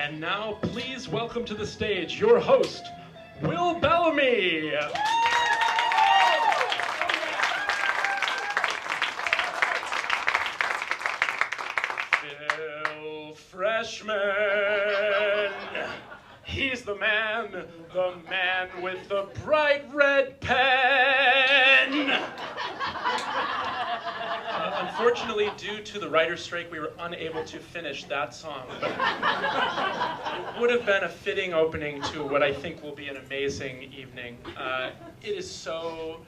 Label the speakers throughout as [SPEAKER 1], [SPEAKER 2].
[SPEAKER 1] And now, please welcome to the stage your host, Will Bellamy. Phil Freshman. He's the man with the bright red pen. Unfortunately, due to the writer's strike, we were unable to finish that song, but it would have been a fitting opening to what I think will be an amazing evening. It is so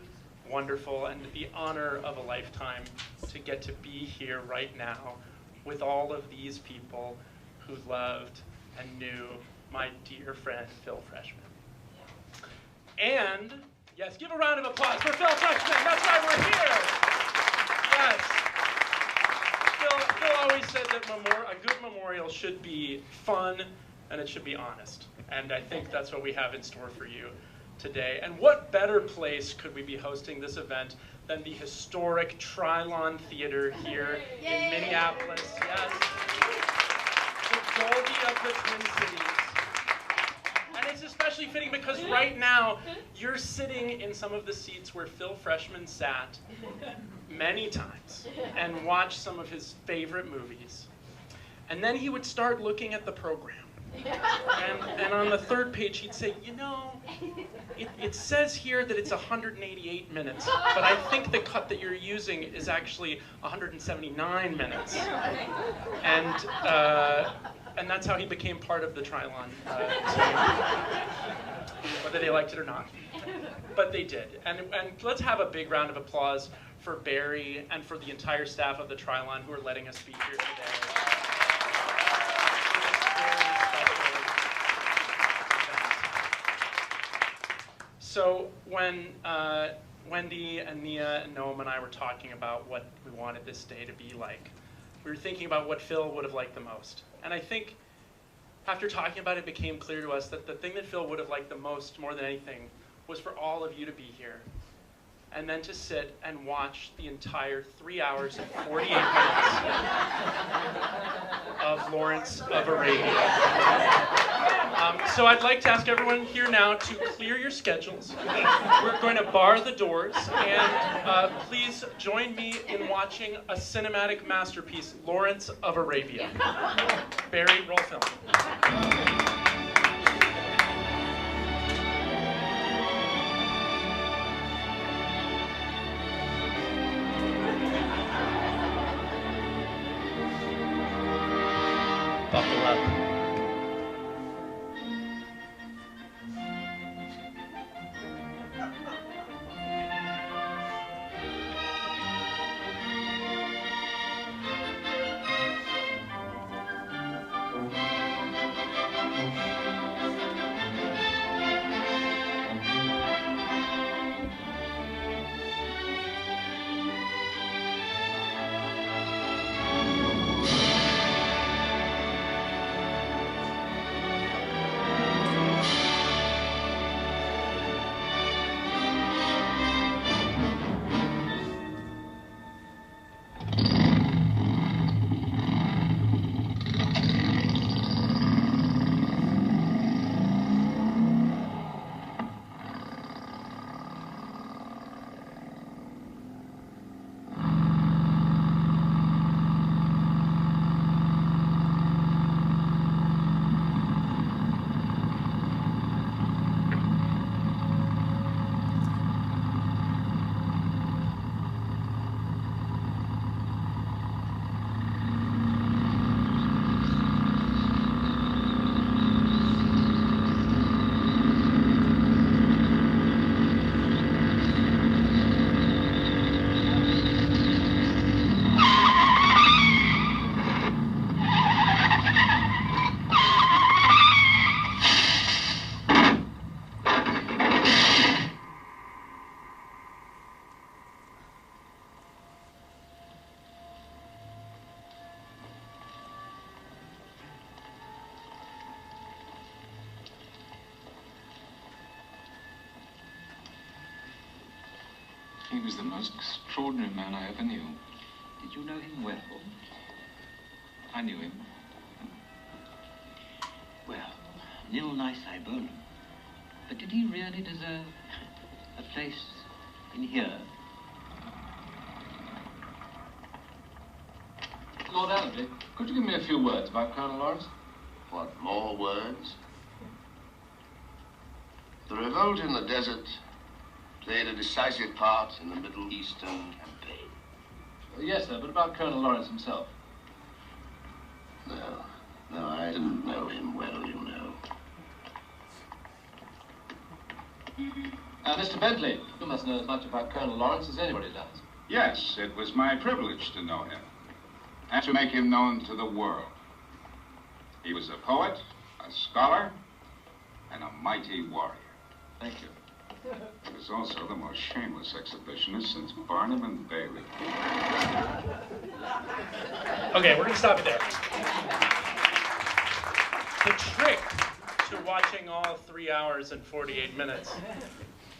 [SPEAKER 1] wonderful and the honor of a lifetime to get to be here right now with all of these people who loved and knew my dear friend, Phil Freshman. And, yes, give a round of applause for Phil Freshman. That's why we're here. Yes. Phil always said that a good memorial should be fun and it should be honest. And I think that's what we have in store for you today. And what better place could we be hosting this event than the historic Trylon Theater here in Minneapolis? Yes. The Dolby of the Twin Cities. And it's especially fitting because right now you're sitting in some of the seats where Phil Freshman sat many times and watched some of his favorite movies. And then he would start looking at the program. And on the third page he'd say, you know, it says here that it's 188 minutes, but I think the cut that you're using is actually 179 minutes. And that's how he became part of the Trylon team, whether they liked it or not. But they did. And let's have a big round of applause for Barry and for the entire staff of the Trylon who are letting us be here today. So when Wendy and Nia and Noam and I were talking about what we wanted this day to be like, we were thinking about what Phil would have liked the most. And I think after talking about it, it became clear to us that the thing that Phil would have liked the most, more than anything, was for all of you to be here. And then to sit and watch the entire 3 hours and 48 minutes of Lawrence of Arabia. So I'd like to ask everyone here now to clear your schedules. We're going to bar the doors, and please join me in watching a cinematic masterpiece, Lawrence of Arabia. Barry, roll film. Buckle up.
[SPEAKER 2] He was the most extraordinary man I ever knew.
[SPEAKER 3] Did you know him well?
[SPEAKER 2] I knew him.
[SPEAKER 3] Little nice Iburnum. But did he really deserve a place in here?
[SPEAKER 2] Lord Allenby, could you give me a few words about Colonel Lawrence?
[SPEAKER 4] What, more words? The revolt in the desert played a decisive part in the Middle Eastern campaign.
[SPEAKER 2] Yes, sir, but about Colonel Lawrence himself.
[SPEAKER 4] No, I didn't know him well, you know.
[SPEAKER 2] Mr. Bentley, you must know as much about Colonel Lawrence as anybody does.
[SPEAKER 5] Yes, it was my privilege to know him, and to make him known to the world. He was a poet, a scholar, and a mighty warrior.
[SPEAKER 2] Thank you.
[SPEAKER 5] He was also the most shameless exhibitionist since Barnum and Bailey.
[SPEAKER 1] Okay, we're going to stop it there. The trick to watching all 3 hours and 48 minutes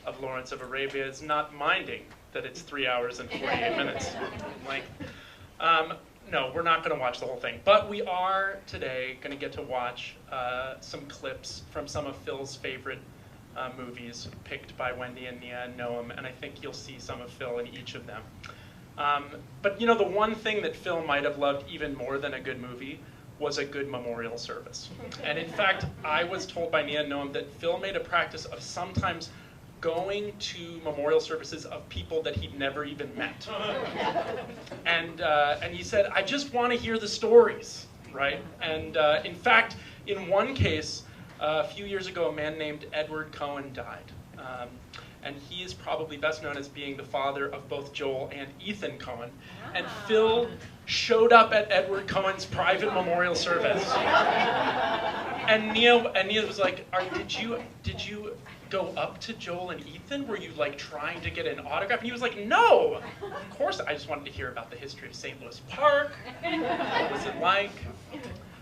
[SPEAKER 1] of Lawrence of Arabia is not minding that it's 3 hours and 48 minutes in length. No, we're not going to watch the whole thing, but we are today going to get to watch some clips from some of Phil's favorite movies picked by Wendy and Nia and Noam, and I think you'll see some of Phil in each of them. But you know, the one thing that Phil might have loved even more than a good movie was a good memorial service. And in fact, I was told by Nia and Noam that Phil made a practice of sometimes going to memorial services of people that he'd never even met. And he said, I just want to hear the stories, right? And in fact, in one case, a few years ago, a man named Edward Cohen died. And he is probably best known as being the father of both Joel and Ethan Cohen. And Phil showed up at Edward Cohen's private memorial service. And Nia was like, did you go up to Joel and Ethan? Were you like trying to get an autograph? And he was like, no, of course, I just wanted to hear about the history of St. Louis Park. What was it like?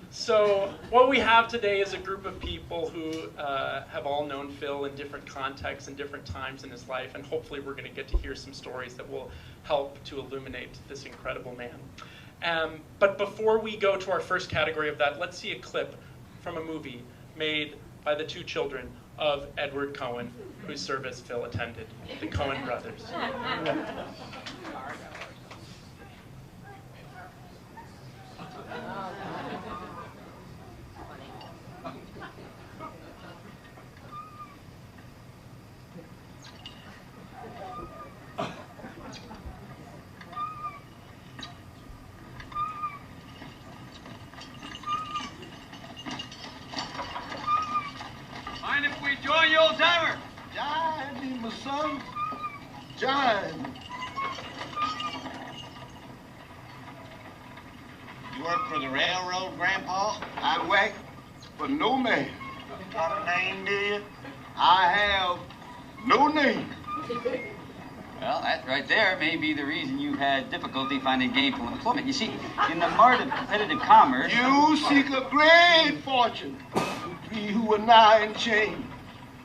[SPEAKER 1] So what we have today is a group of people who have all known Phil in different contexts and different times in his life, and hopefully we're going to get to hear some stories that will help to illuminate this incredible man. But before we go to our first category of that, let's see a clip from a movie made by the two children of Edward Cohen, whose service Phil attended, the Cohen brothers.
[SPEAKER 6] Mind if we join you, old timer?
[SPEAKER 4] Jive, my son. Jive.
[SPEAKER 6] You work for the railroad, Grandpa?
[SPEAKER 4] I work for no man.
[SPEAKER 6] Got a name, do you?
[SPEAKER 4] I have no name.
[SPEAKER 3] Well, that right there may be the reason you've had difficulty finding gainful employment. You see, in the mart of competitive commerce...
[SPEAKER 4] You seek a great fortune. We who are now in chain.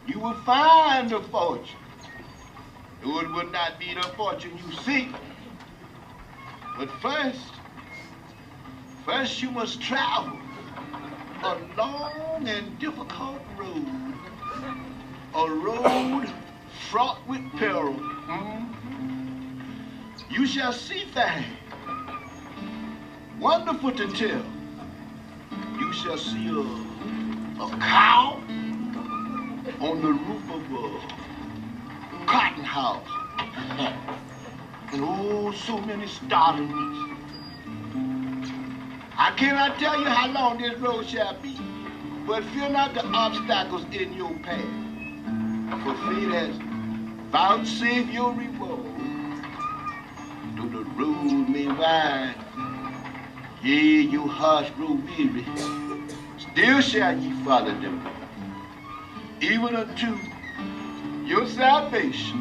[SPEAKER 4] You will find a fortune. Though it would not be the fortune you seek. But first you must travel a long and difficult road. A road fraught with peril. You shall see things wonderful to tell. You shall see a cow on the roof of a cotton house. And oh, so many startlings. I cannot tell you how long this road shall be, but fear not the obstacles in your path. For fate has vouchsafed your reward. Though the road may wide, yea, your hearts grow weary, still shall ye follow them, even unto your salvation.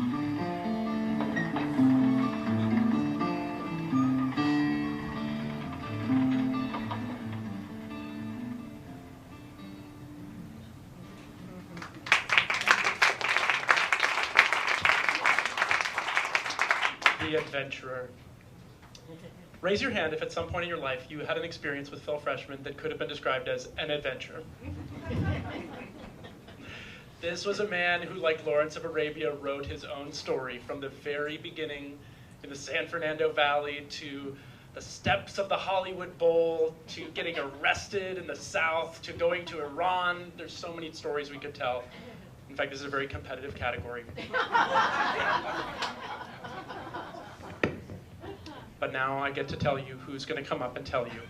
[SPEAKER 1] The Adventurer. Raise your hand if at some point in your life you had an experience with Phil Freshman that could have been described as an adventure. This was a man who, like Lawrence of Arabia, wrote his own story from the very beginning in the San Fernando Valley to the steps of the Hollywood Bowl, to getting arrested in the South, to going to Iran. There's so many stories we could tell. In fact, this is a very competitive category. But now I get to tell you who's going to come up and tell you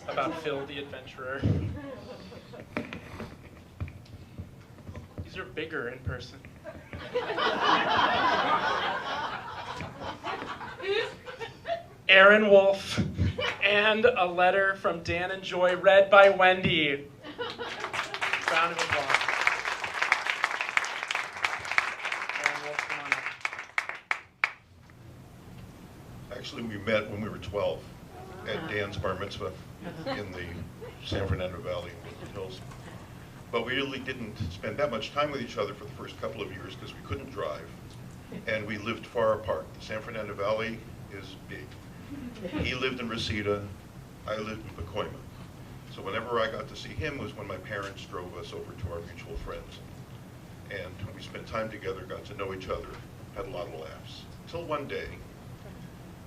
[SPEAKER 1] about Phil the Adventurer. These are bigger in person. Aaron Wolf, and a letter from Dan and Joy, read by Wendy. Round of applause. Aaron Wolf, come on up.
[SPEAKER 7] Actually, we met when we were 12 at Dan's bar mitzvah in the San Fernando Valley in Woodland Hills. But we really didn't spend that much time with each other for the first couple of years because we couldn't drive, and we lived far apart. The San Fernando Valley is big. He lived in Reseda, I lived in Pacoima. So whenever I got to see him was when my parents drove us over to our mutual friends. And we spent time together, got to know each other, had a lot of laughs. Until one day,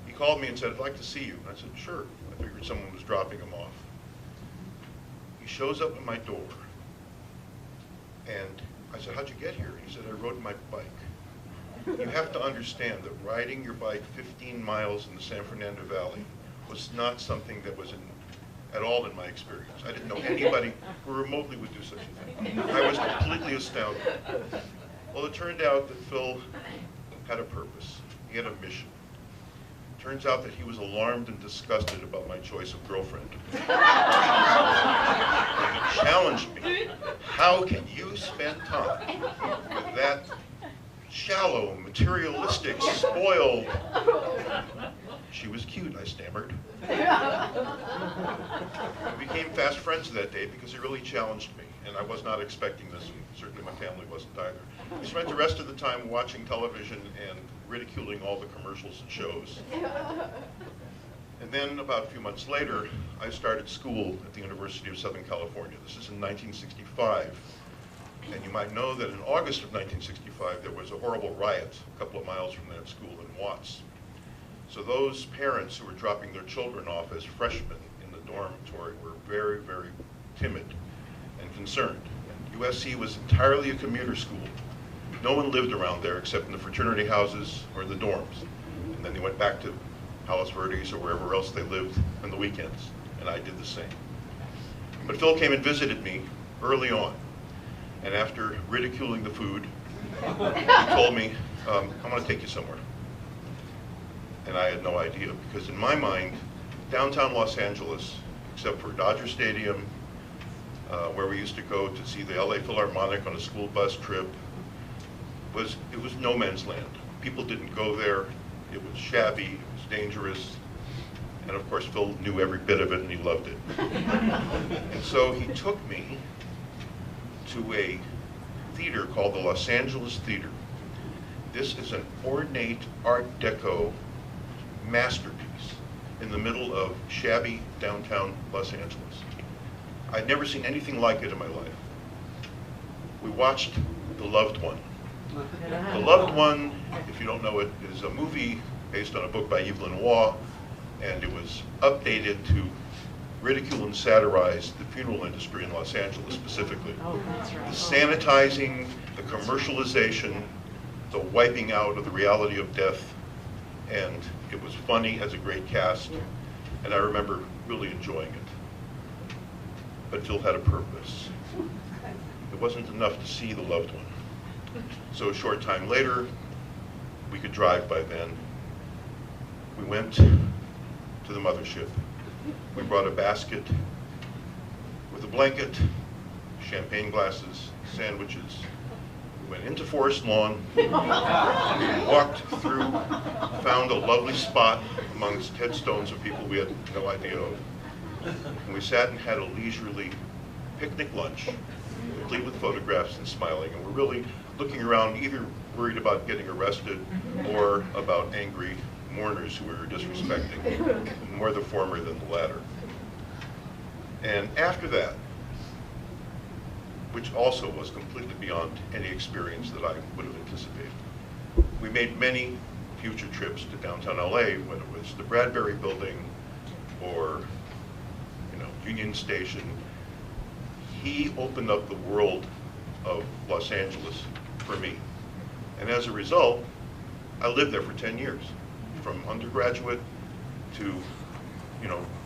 [SPEAKER 7] he called me and said, "I'd like to see you." And I said, "Sure." I figured someone was dropping him off. He shows up at my door, and I said, "How'd you get here?" And he said, "I rode my bike." You have to understand that riding your bike 15 miles in the San Fernando Valley was not something that was at all in my experience. I didn't know anybody who remotely would do such a thing. I was completely astounded. Well, it turned out that Phil had a purpose. He had a mission. Turns out that he was alarmed and disgusted about my choice of girlfriend. And he challenged me. How can you spend time with that shallow, materialistic, spoiled? She was cute, I stammered. We became fast friends that day because he really challenged me, and I was not expecting this, and certainly my family wasn't either. We spent the rest of the time watching television and ridiculing all the commercials and shows. And then about a few months later, I started school at the University of Southern California. This is in 1965. And you might know that in August of 1965, there was a horrible riot a couple of miles from that school in Watts. So those parents who were dropping their children off as freshmen in the dormitory were very, very timid and concerned. USC was entirely a commuter school. No one lived around there except in the fraternity houses or the dorms. And then they went back to Palos Verdes or wherever else they lived on the weekends, and I did the same. But Phil came and visited me early on. And after ridiculing the food, he told me, "I'm going to take you somewhere." And I had no idea, because in my mind, downtown Los Angeles, except for Dodger Stadium, where we used to go to see the LA Philharmonic on a school bus trip, it was no man's land. People didn't go there. It was shabby, it was dangerous. And of course, Phil knew every bit of it and he loved it. And so he took me to a theater called the Los Angeles Theater. This is an ornate Art Deco masterpiece in the middle of shabby downtown Los Angeles. I'd never seen anything like it in my life. We watched The Loved One. The Loved One, if you don't know it, is a movie based on a book by Yves Lenoir, and it was updated to ridicule and satirize the funeral industry in Los Angeles specifically. The sanitizing, the commercialization, the wiping out of the reality of death, and it was funny, has a great cast, and I remember really enjoying it. But Phil had a purpose. It wasn't enough to see The Loved One. So a short time later, we could drive by then, we went to the mothership. We brought a basket with a blanket, champagne glasses, sandwiches. We went into Forest Lawn, walked through, found a lovely spot amongst headstones of people we had no idea of. And we sat and had a leisurely picnic lunch, complete with photographs and smiling. And we're really looking around, either worried about getting arrested or about angry mourners who we were disrespecting. More the former than the latter. And after that, which also was completely beyond any experience that I would have anticipated. We made many future trips to downtown LA, whether it was the Bradbury Building or Union Station. He opened up the world of Los Angeles for me. And as a result, I lived there for 10 years, from undergraduate to,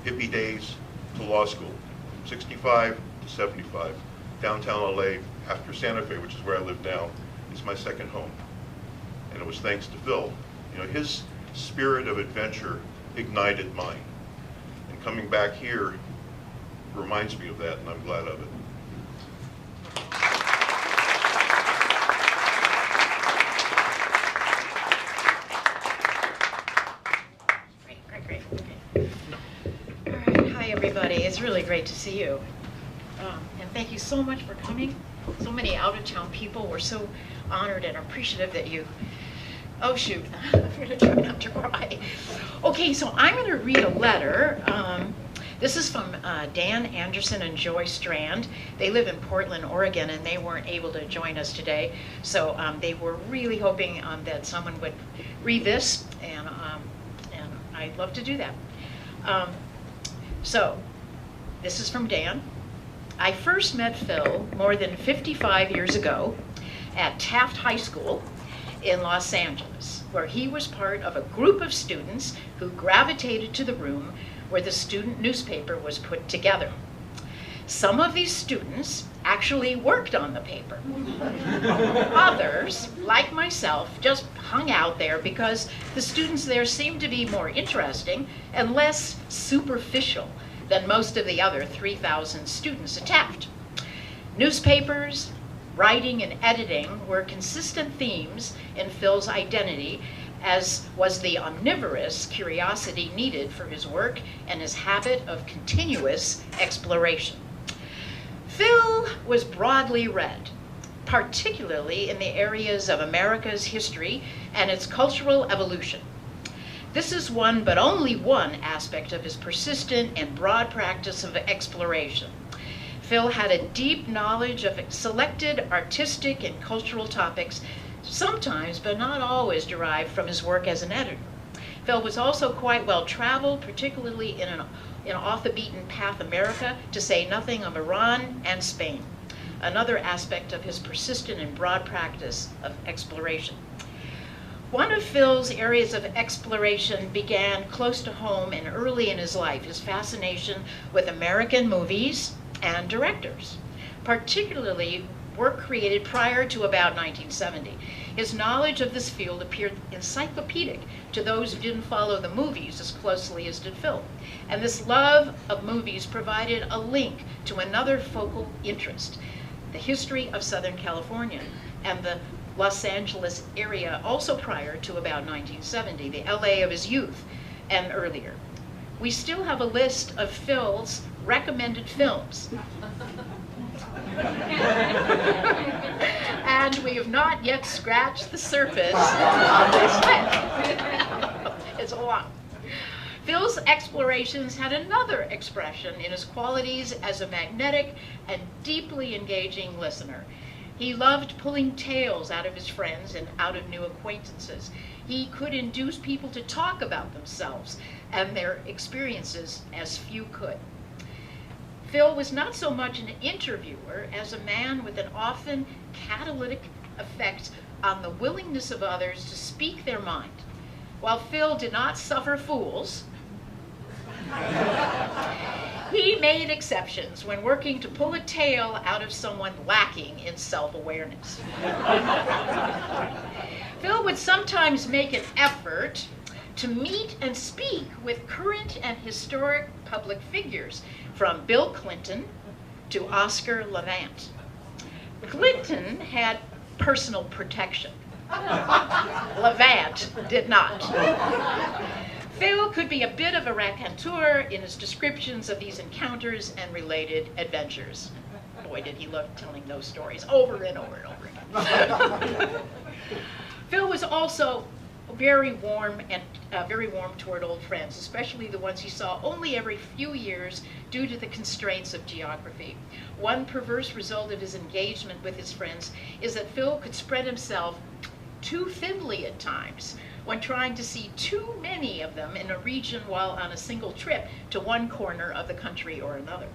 [SPEAKER 7] hippie days to law school, 65 to 75. Downtown LA, after Santa Fe, which is where I live now, is my second home. And it was thanks to Phil. His spirit of adventure ignited mine. And coming back here reminds me of that, and I'm glad of it.
[SPEAKER 8] Great. All right, hi everybody. It's really great to see you. And thank you so much for coming. So many out-of-town people. We're so honored and appreciative that you... Oh shoot, I'm gonna try not to cry. Okay, so I'm gonna read a letter. This is from Dan Anderson and Joy Strand. They live in Portland, Oregon, and they weren't able to join us today. So they were really hoping that someone would read this, and I'd love to do that. So this is from Dan. I first met Phil more than 55 years ago at Taft High School in Los Angeles, where he was part of a group of students who gravitated to the room where the student newspaper was put together. Some of these students actually worked on the paper. Others, like myself, just hung out there because the students there seemed to be more interesting and less superficial than most of the other 3,000 students at Taft. Newspapers, writing, and editing were consistent themes in Phil's identity, as was the omnivorous curiosity needed for his work and his habit of continuous exploration. Phil was broadly read, particularly in the areas of America's history and its cultural evolution. This is one, but only one, aspect of his persistent and broad practice of exploration. Phil had a deep knowledge of selected artistic and cultural topics, sometimes, but not always, derived from his work as an editor. Phil was also quite well traveled, particularly in off-the-beaten-path America, to say nothing of Iran and Spain, another aspect of his persistent and broad practice of exploration. One of Phil's areas of exploration began close to home and early in his life, his fascination with American movies and directors, particularly work created prior to about 1970. His knowledge of this field appeared encyclopedic to those who didn't follow the movies as closely as did Phil. And this love of movies provided a link to another focal interest, the history of Southern California and the Los Angeles area, also prior to about 1970, the LA of his youth and earlier. We still have a list of Phil's recommended films. And we have not yet scratched the surface on this list. It's a lot. Phil's explorations had another expression in his qualities as a magnetic and deeply engaging listener. He loved pulling tales out of his friends and out of new acquaintances. He could induce people to talk about themselves and their experiences as few could. Phil was not so much an interviewer as a man with an often catalytic effect on the willingness of others to speak their mind. While Phil did not suffer fools, he made exceptions when working to pull a tale out of someone lacking in self-awareness. Phil would sometimes make an effort to meet and speak with current and historic public figures, from Bill Clinton to Oscar Levant. Clinton had personal protection. Levant did not. Phil could be a bit of a raconteur in his descriptions of these encounters and related adventures. Boy, did he love telling those stories over and over and over again. Phil was also very warm and very warm toward old friends, especially the ones he saw only every few years due to the constraints of geography. One perverse result of his engagement with his friends is that Phil could spread himself too thinly at times when trying to see too many of them in a region while on a single trip to one corner of the country or another.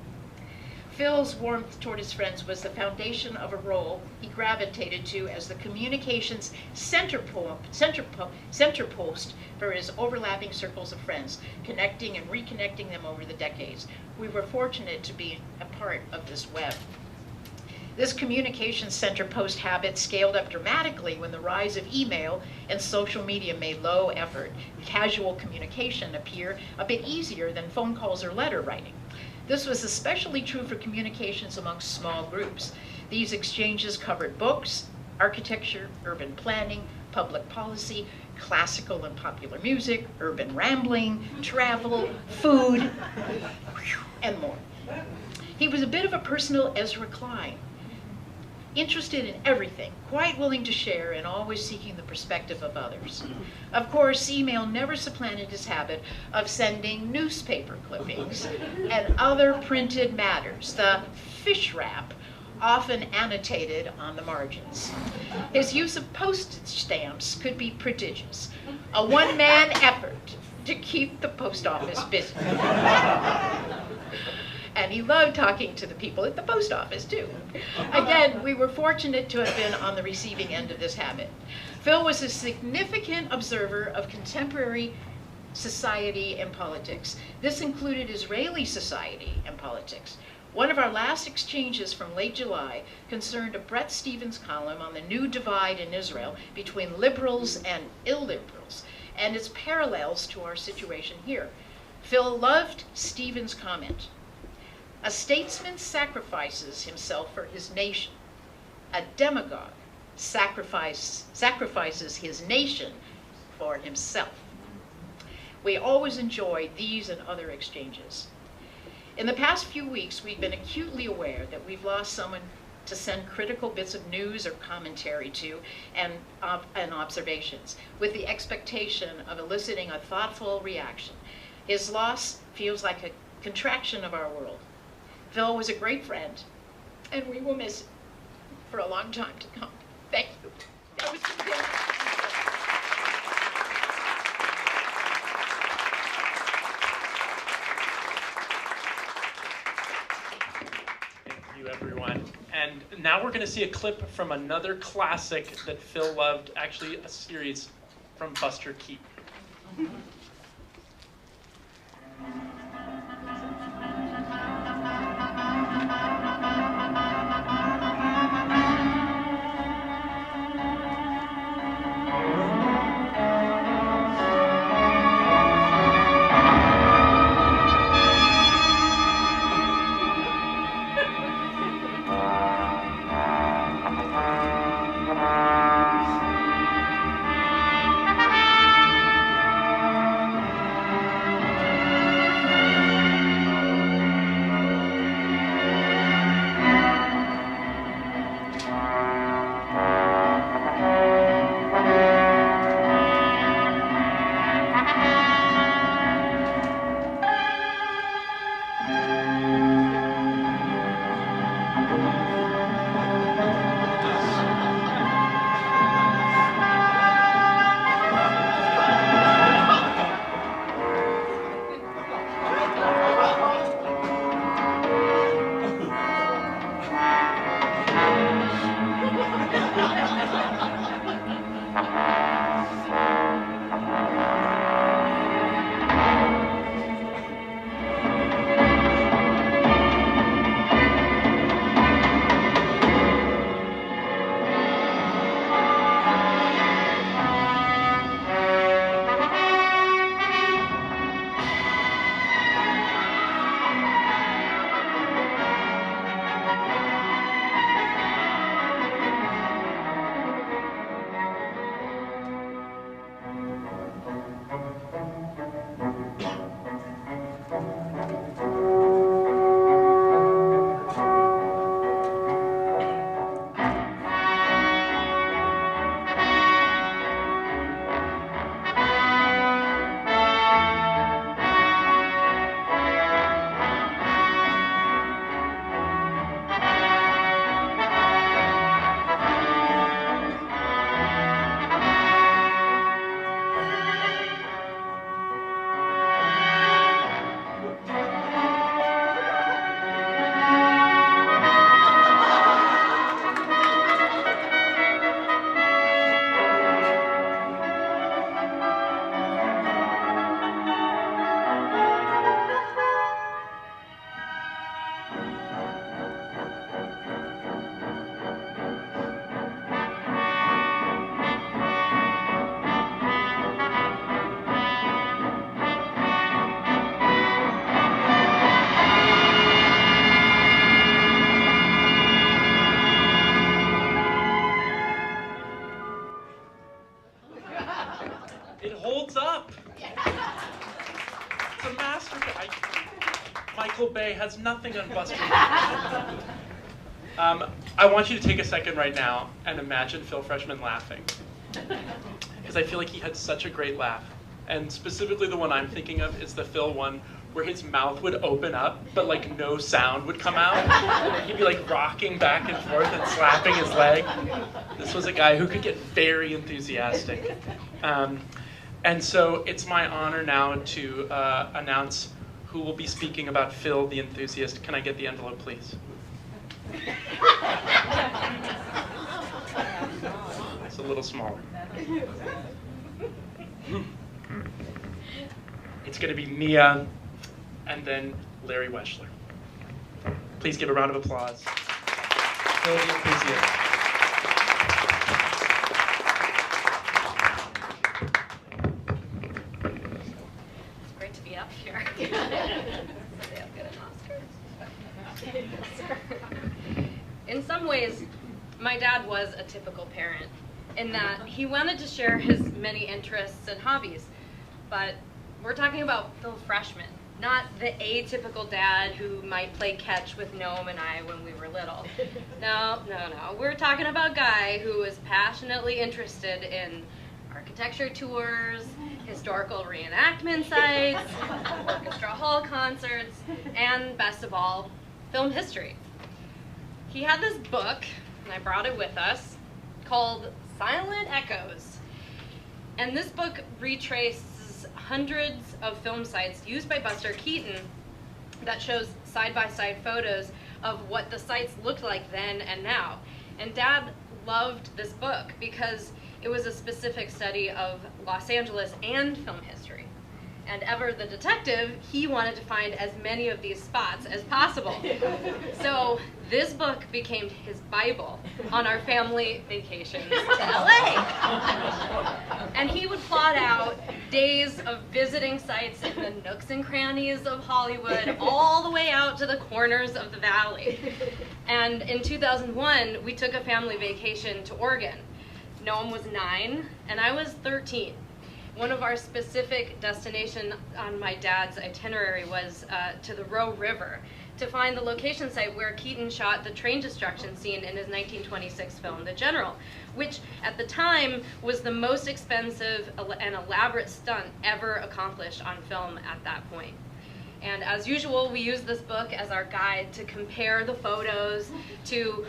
[SPEAKER 8] Phil's warmth toward his friends was the foundation of a role he gravitated to as the communications center post for his overlapping circles of friends, connecting and reconnecting them over the decades. We were fortunate to be a part of this web. This communications center post habit scaled up dramatically when the rise of email and social media made low effort, casual communication appear a bit easier than phone calls or letter writing. This was especially true for communications amongst small groups. These exchanges covered books, architecture, urban planning, public policy, classical and popular music, urban rambling, travel, food, and more. He was a bit of a personal Ezra Klein, interested in everything, quite willing to share, and always seeking the perspective of others. Of course, email never supplanted his habit of sending newspaper clippings and other printed matters, the fish wrap, often annotated on the margins. His use of postage stamps could be prodigious, a one-man effort to keep the post office busy. And he loved talking to the people at the post office, too. Again, we were fortunate to have been on the receiving end of this habit. Phil was a significant observer of contemporary society and politics. This included Israeli society and politics. One of our last exchanges from late July concerned a Bret Stephens column on the new divide in Israel between liberals and illiberals, and its parallels to our situation here. Phil loved Stephens' comment: "A statesman sacrifices himself for his nation. A demagogue sacrifices his nation for himself." We always enjoyed these and other exchanges. In the past few weeks, we've been acutely aware that we've lost someone to send critical bits of news or commentary to and observations, with the expectation of eliciting a thoughtful reaction. His loss feels like a contraction of our world. Phil was a great friend, and we will miss him for a long time to come. Thank you. That was
[SPEAKER 1] Thank you, everyone. And now we're going to see a clip from another classic that Phil loved, actually a series from Buster Keaton. Michael Bay has nothing on Buster Keaton. I want you to take a second right now and imagine Phil Freshman laughing. Because I feel like he had such a great laugh. And specifically the one I'm thinking of is the Phil one where his mouth would open up, but like no sound would come out. And he'd be like rocking back and forth and slapping his leg. This was a guy who could get very enthusiastic. And so it's my honor now to announce who will be speaking about Phil the Enthusiast. Can I get the envelope, please? It's a little smaller. It's going to be Mia and then Larry Weschler. Please give a round of applause. Phil the Enthusiast.
[SPEAKER 9] It's great to be up here. In some ways, my dad was a typical parent in that he wanted to share his many interests and hobbies. But we're talking about Phil Freshman, not the atypical dad who might play catch with Noam and I when we were little. No. We're talking about a guy who was passionately interested in architecture tours, historical reenactment sites, orchestra hall concerts, and best of all, film history. He had this book, and I brought it with us, called Silent Echoes. And this book retraces hundreds of film sites used by Buster Keaton that shows side-by-side photos of what the sites looked like then and now. And Dad loved this book because it was a specific study of Los Angeles and film history. And ever the detective, he wanted to find as many of these spots as possible. So this book became his Bible on our family vacations to LA. And he would plot out days of visiting sites in the nooks and crannies of Hollywood, all the way out to the corners of the valley. And in 2001, we took a family vacation to Oregon. Noam was 9, and I was 13. One of our specific destinations on my dad's itinerary was to the Roe River to find the location site where Keaton shot the train destruction scene in his 1926 film, The General, which at the time was the most expensive and elaborate stunt ever accomplished on film at that point. And as usual, we use this book as our guide to compare the photos, to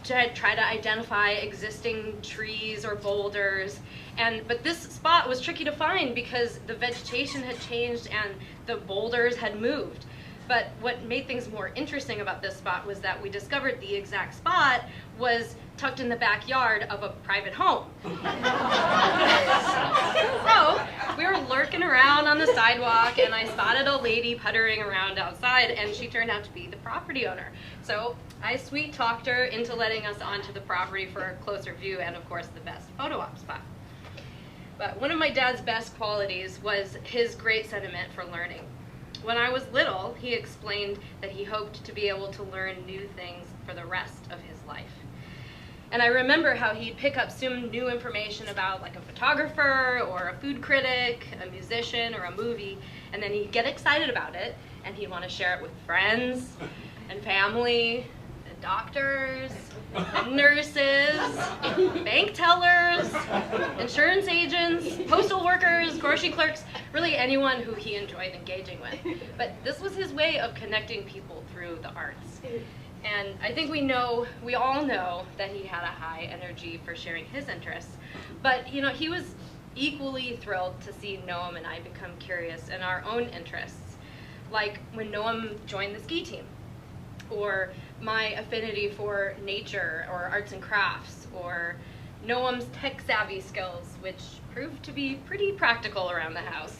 [SPEAKER 9] try to identify existing trees or boulders. But this spot was tricky to find because the vegetation had changed and the boulders had moved. But what made things more interesting about this spot was that we discovered the exact spot was tucked in the backyard of a private home. So we were lurking around on the sidewalk and I spotted a lady puttering around outside and she turned out to be the property owner. So I sweet talked her into letting us onto the property for a closer view and of course the best photo op spot. But one of my dad's best qualities was his great sentiment for learning. When I was little, he explained that he hoped to be able to learn new things for the rest of his life. And I remember how he'd pick up some new information about like a photographer or a food critic, a musician or a movie, and then he'd get excited about it and he'd want to share it with friends and family and doctors and nurses, bank tellers, insurance agents, postal workers, grocery clerks, really anyone who he enjoyed engaging with. But this was his way of connecting people through the arts. And I think we all know that he had a high energy for sharing his interests. But he was equally thrilled to see Noam and I become curious in our own interests. Like when Noam joined the ski team, or my affinity for nature or arts and crafts, or Noam's tech-savvy skills, which proved to be pretty practical around the house.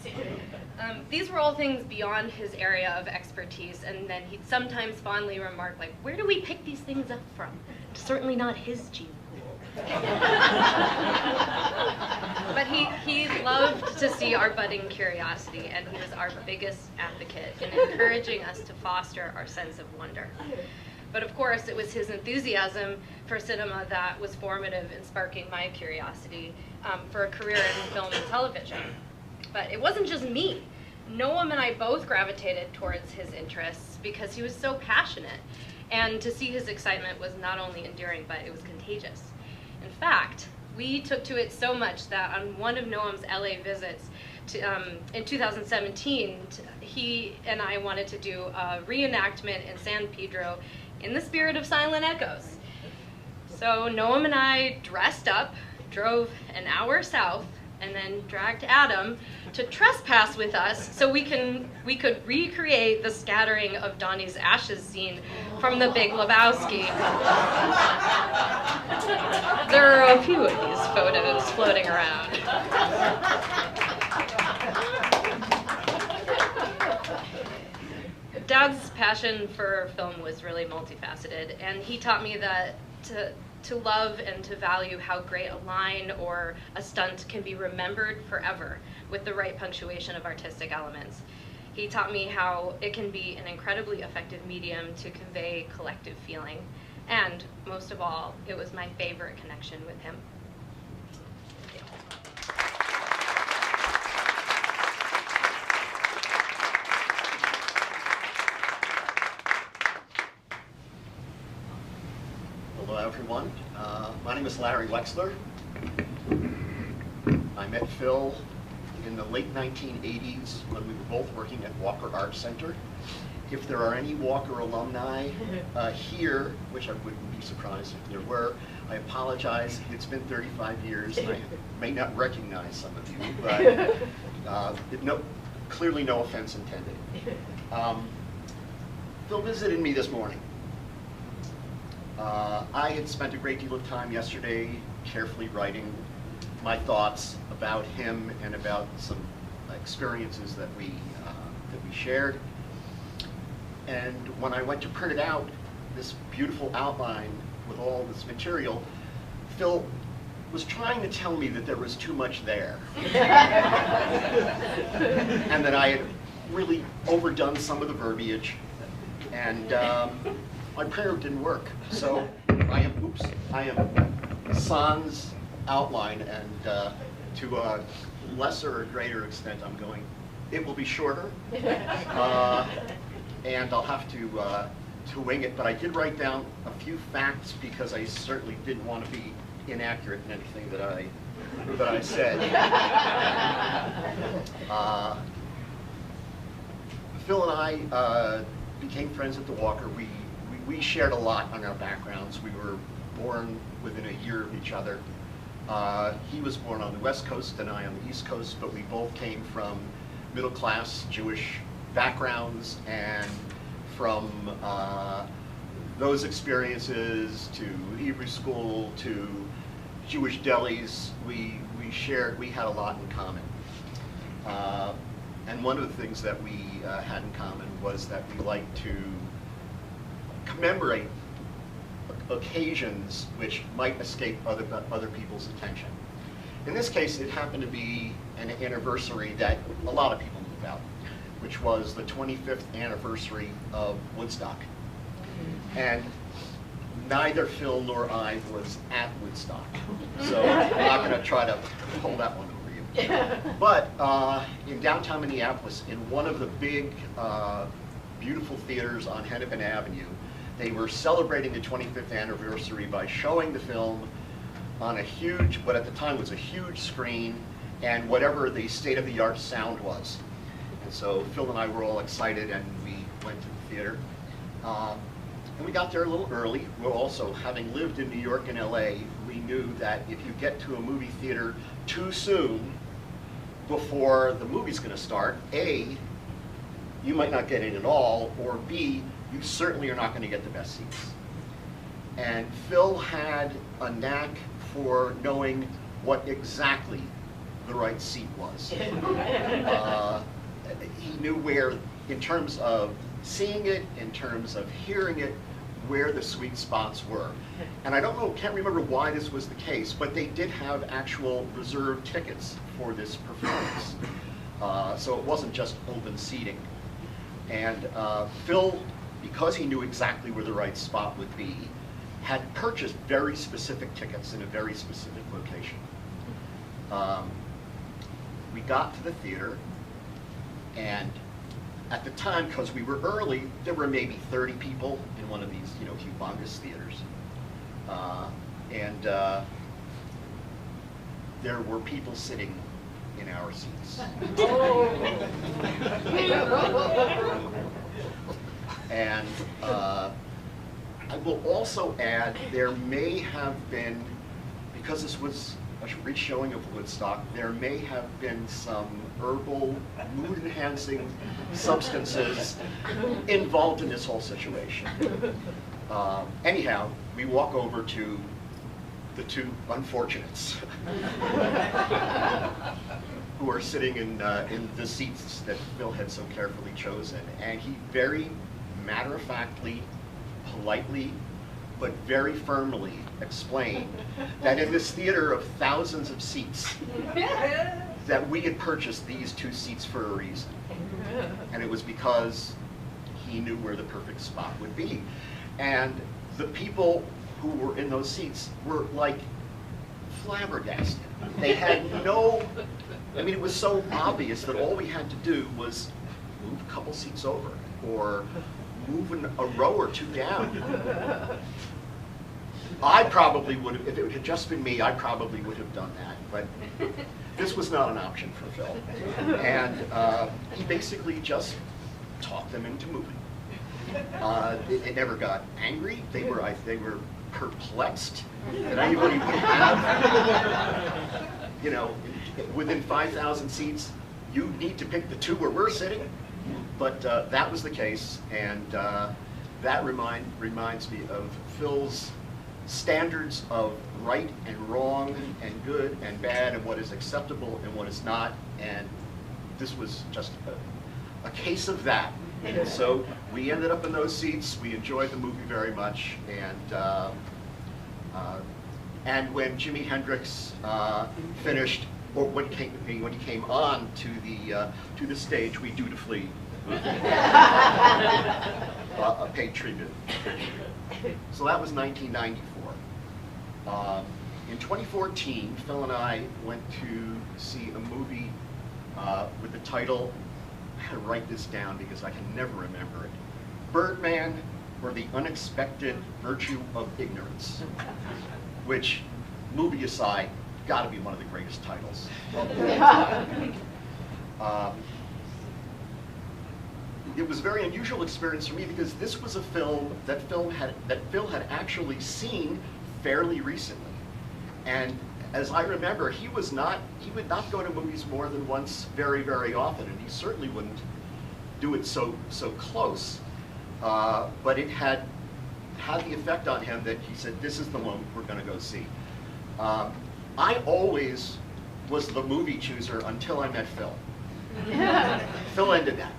[SPEAKER 9] These were all things beyond his area of expertise, and then he'd sometimes fondly remark, like, where do we pick these things up from? Certainly not his gene pool. But he loved to see our budding curiosity, and he was our biggest advocate in encouraging us to foster our sense of wonder. But of course, it was his enthusiasm for cinema that was formative in sparking my curiosity for a career in film and television. But it wasn't just me. Noam and I both gravitated towards his interests because he was so passionate. And to see his excitement was not only endearing, but it was contagious. In fact, we took to it so much that on one of Noam's LA visits in 2017, he and I wanted to do a reenactment in San Pedro in the spirit of Silent Echoes. So Noam and I dressed up, drove an hour south, and then dragged Adam to trespass with us so we could recreate the scattering of Donnie's ashes scene from The Big Lebowski. There are a few of these photos floating around. Dad's passion for film was really multifaceted, and he taught me that to love and to value how great a line or a stunt can be remembered forever with the right punctuation of artistic elements. He taught me how it can be an incredibly effective medium to convey collective feeling, and most of all, it was my favorite connection with him.
[SPEAKER 10] Hello, everyone. My name is Larry Wexler. I met Phil in the late 1980s when we were both working at Walker Art Center. If there are any Walker alumni here, which I wouldn't be surprised if there were, I apologize. It's been 35 years, and I may not recognize some of you, but clearly no offense intended. Phil visited me this morning. I had spent a great deal of time yesterday carefully writing my thoughts about him and about some experiences that we shared. And when I went to print it out, this beautiful outline with all this material, Phil was trying to tell me that there was too much there. And that I had really overdone some of the verbiage. And my printer didn't work. So I am sans outline, and to a lesser or greater extent, I'm going, it will be shorter. And I'll have to wing it, but I did write down a few facts because I certainly didn't want to be inaccurate in anything that I said. Phil and I became friends at the Walker. We shared a lot on our backgrounds. We were born within a year of each other. He was born on the West Coast and I on the East Coast, but we both came from middle-class Jewish backgrounds, and from those experiences to Hebrew school to Jewish delis, we had a lot in common. And one of the things that we had in common was that we liked to commemorate occasions which might escape other people's attention. In this case, it happened to be an anniversary that a lot of people knew about, which was the 25th anniversary of Woodstock. And neither Phil nor I was at Woodstock, so I'm not going to try to pull that one over you. But in downtown Minneapolis, in one of the big, beautiful theaters on Hennepin Avenue, they were celebrating the 25th anniversary by showing the film on a huge, what at the time was a huge screen, and whatever the state-of-the-art sound was. And so Phil and I were all excited, and we went to the theater. And we got there a little early. We're also, having lived in New York and LA, we knew that if you get to a movie theater too soon before the movie's going to start, A, you might not get in at all, or B, you certainly are not going to get the best seats. And Phil had a knack for knowing what exactly the right seat was. He knew where, in terms of seeing it, in terms of hearing it, where the sweet spots were. And I can't remember why this was the case, but they did have actual reserved tickets for this performance. So it wasn't just open seating. And Phil, because he knew exactly where the right spot would be, had purchased very specific tickets in a very specific location. We got to the theater, And at the time, because we were early, there were maybe 30 people in one of these, you know, humongous theaters. There were people sitting in our seats. And I will also add, there may have been, because this was a re-showing of Woodstock, there may have been some herbal, mood-enhancing substances involved in this whole situation. Anyhow, we walk over to the two unfortunates who are sitting in the seats that Phil had so carefully chosen, and he very matter-of-factly, politely, but very firmly explained that in this theater of thousands of seats, that we had purchased these 2 seats for a reason. And it was because he knew where the perfect spot would be. And the people who were in those seats were like flabbergasted. They had no, I mean, it was so obvious that all we had to do was move a couple seats over or move a row or 2 down. I probably would have, if it had just been me, I probably would have done that, but this was not an option for Phil. And he basically just talked them into moving. It never got angry. They were perplexed that anybody would have, you know, within 5,000 seats, you need to pick the 2 where we're sitting. But that was the case, and that reminds me of Phil's standards of right and wrong and good and bad and what is acceptable and what is not, and this was just a case of that. And so we ended up in those seats. We enjoyed the movie very much, and when Jimi Hendrix finished, or when he came on to the stage, we dutifully paid tribute. So that was 1994. In 2014, Phil and I went to see a movie with the title, I had to write this down because I can never remember it, Birdman or the Unexpected Virtue of Ignorance, which, movie aside, got to be one of the greatest titles of all time. It was a very unusual experience for me because this was a film that Phil had actually seen fairly recently, and as I remember, he would not go to movies more than once, very, very often, and he certainly wouldn't do it so close. But it had the effect on him that he said, "This is the one we're going to go see." I always was the movie chooser until I met Phil. Phil ended that.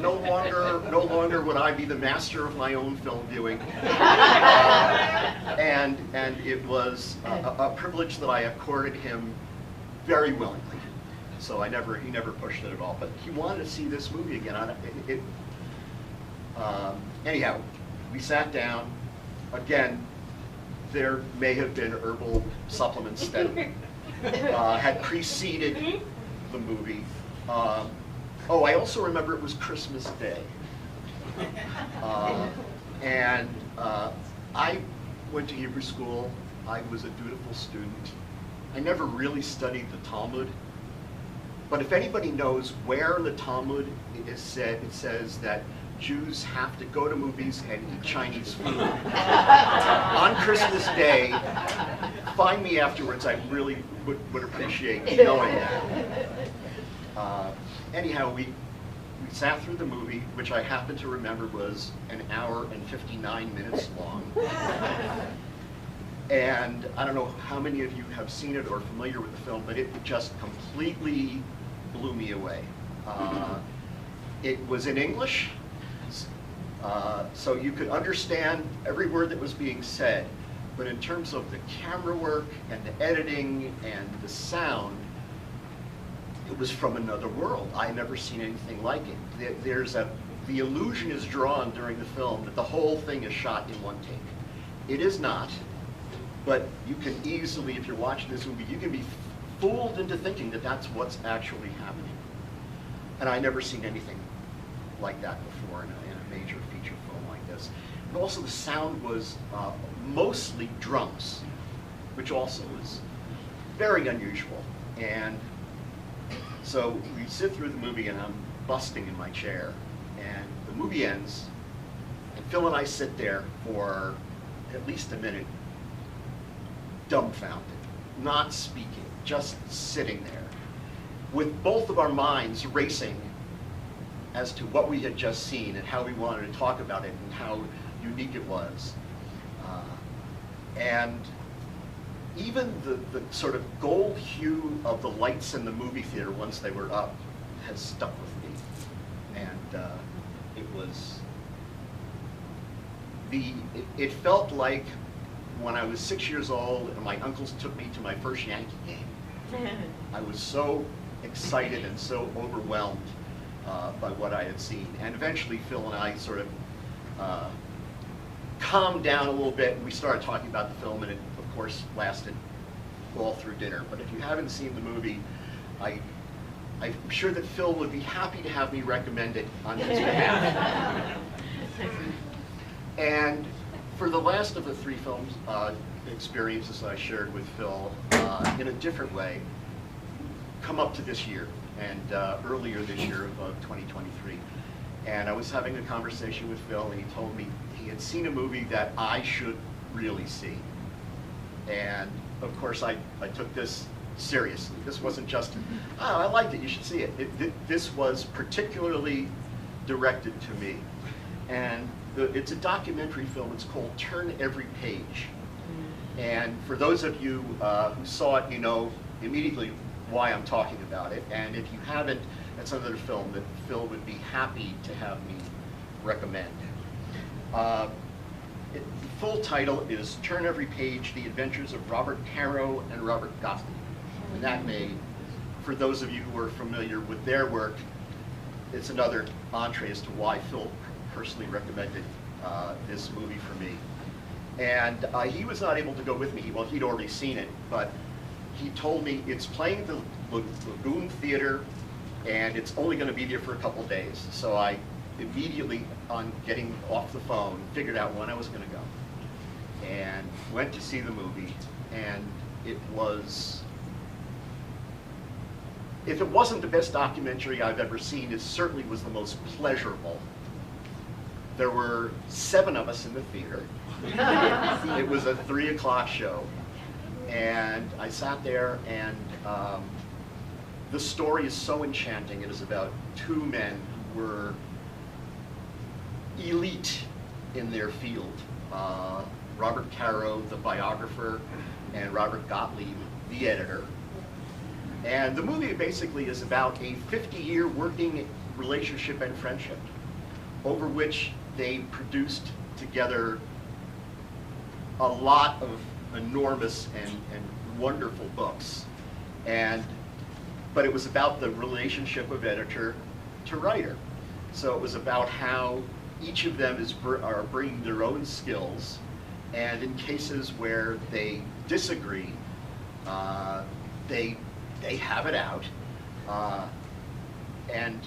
[SPEAKER 10] No longer would I be the master of my own film viewing, and it was a privilege that I accorded him very willingly. So he never pushed it at all. But he wanted to see this movie again. Anyhow, we sat down. Again, there may have been herbal supplements that had preceded the movie. Oh, I also remember it was Christmas Day. And I went to Hebrew school. I was a dutiful student. I never really studied the Talmud. But if anybody knows where in the Talmud it says that Jews have to go to movies and eat Chinese food on Christmas Day, find me afterwards. I really would appreciate knowing that. Anyhow, we sat through the movie, which I happen to remember was an hour and 59 minutes long. And I don't know how many of you have seen it or familiar with the film, but it just completely blew me away. It was in English, so you could understand every word that was being said, but in terms of the camera work and the editing and the sound, it was from another world. I had never seen anything like it. The illusion is drawn during the film that the whole thing is shot in one take. It is not, but you can easily, if you're watching this movie, you can be fooled into thinking that that's what's actually happening. And I never seen anything like that before in a major feature film like this. And also the sound was mostly drums, which also is very unusual. And so we sit through the movie and I'm busting in my chair. And the movie ends, and Phil and I sit there for at least a minute, dumbfounded, not speaking, just sitting there, with both of our minds racing as to what we had just seen and how we wanted to talk about it and how unique it was. And even the sort of gold hue of the lights in the movie theater once they were up has stuck with me. And it was, it felt like when I was 6 years old and my uncles took me to my first Yankee game. I was so excited and so overwhelmed by what I had seen. And eventually Phil and I sort of calmed down a little bit and we started talking about the film, and it of course lasted all through dinner. But if you haven't seen the movie, I'm sure that Phil would be happy to have me recommend it on his behalf. And for the last of the three films, experiences I shared with Phil in a different way, come up to this year and earlier this year of 2023. And I was having a conversation with Phil, and he told me he had seen a movie that I should really see. And of course I took this seriously. This wasn't just, oh, I liked it, you should see it. This was particularly directed to me. And it's a documentary film. It's called Turn Every Page. And for those of you who saw it, you know immediately why I'm talking about it. And if you haven't, that's another film that Phil would be happy to have me recommend. The full title is Turn Every Page, The Adventures of Robert Caro and Robert Gottlieb. And that may, for those of you who are familiar with their work, it's another entree as to why Phil personally recommended this movie for me. And he was not able to go with me. Well, he'd already seen it, but he told me it's playing the Lagoon Theater and it's only going to be there for a couple days. So I immediately, on getting off the phone, figured out when I was going to go and went to see the movie. And it was, if it wasn't the best documentary I've ever seen, it certainly was the most pleasurable. There were 7 of us in the theater. It was a 3 o'clock show. And I sat there, and the story is so enchanting. It is about 2 men who were elite in their field. Robert Caro, the biographer, and Robert Gottlieb, the editor. And the movie basically is about a 50-year working relationship and friendship, over which they produced together a lot of enormous and wonderful books. But it was about the relationship of editor to writer. So it was about how each of them are bringing their own skills, and in cases where they disagree, they have it out. And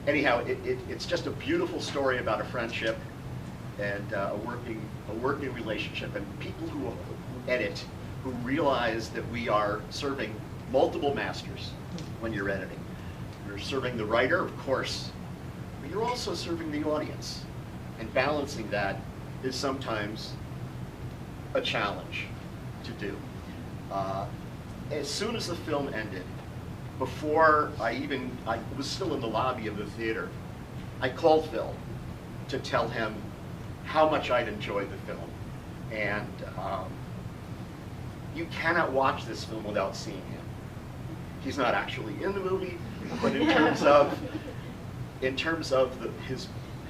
[SPEAKER 10] anyhow, it's just a beautiful story about a friendship and a working relationship, and people who edit, who realize that we are serving multiple masters when you're editing. You're serving the writer, of course, but you're also serving the audience. And balancing that is sometimes a challenge to do. As soon as the film ended, before I was still in the lobby of the theater, I called Phil to tell him how much I'd enjoyed the film. And you cannot watch this film without seeing him. He's not actually in the movie, but in terms of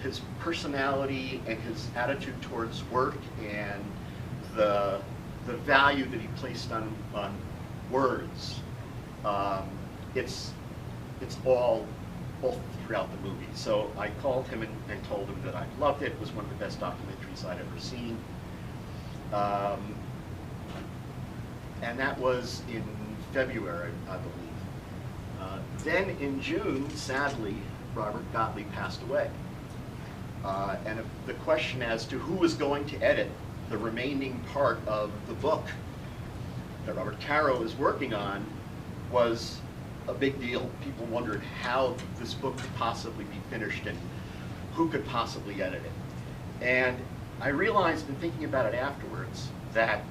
[SPEAKER 10] his personality and his attitude towards work and the value that he placed on words, it's all throughout the movie. So I called him and told him that I loved it. It was one of the best documentaries I'd ever seen. And that was in February, I believe. Then in June, sadly, Robert Gottlieb passed away. And the question as to who was going to edit the remaining part of the book that Robert Caro is working on was a big deal. People wondered how this book could possibly be finished and who could possibly edit it. And I realized in thinking about it afterwards that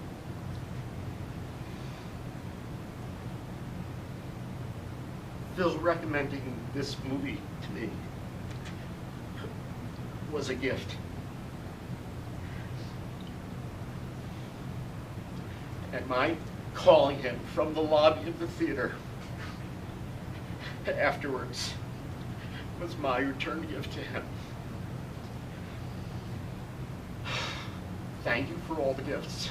[SPEAKER 10] Phil recommending this movie to me was a gift. And my calling him from the lobby of the theater afterwards was my return gift to him. Thank you for all the gifts.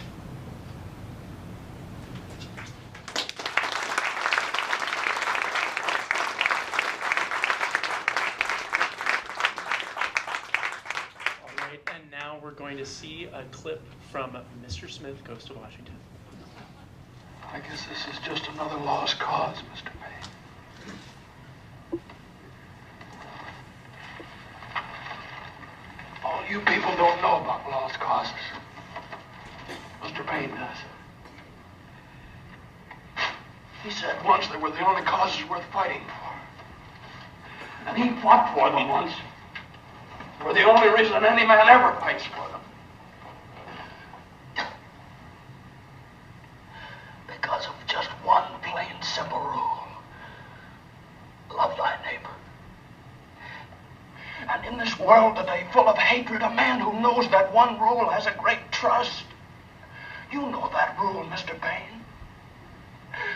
[SPEAKER 1] We're going to see a clip from Mr. Smith Goes to Washington.
[SPEAKER 11] I guess this is just another lost cause, Mr. Payne. All you people don't know about lost causes. Mr. Payne does. He said once they were the only causes worth fighting for. And he fought for them once. We're the only reason any man ever fights for them. Because of just one plain, simple rule. Love thy neighbor. And in this world today full of hatred, a man who knows that one rule has a great trust. You know that rule, Mr. Payne.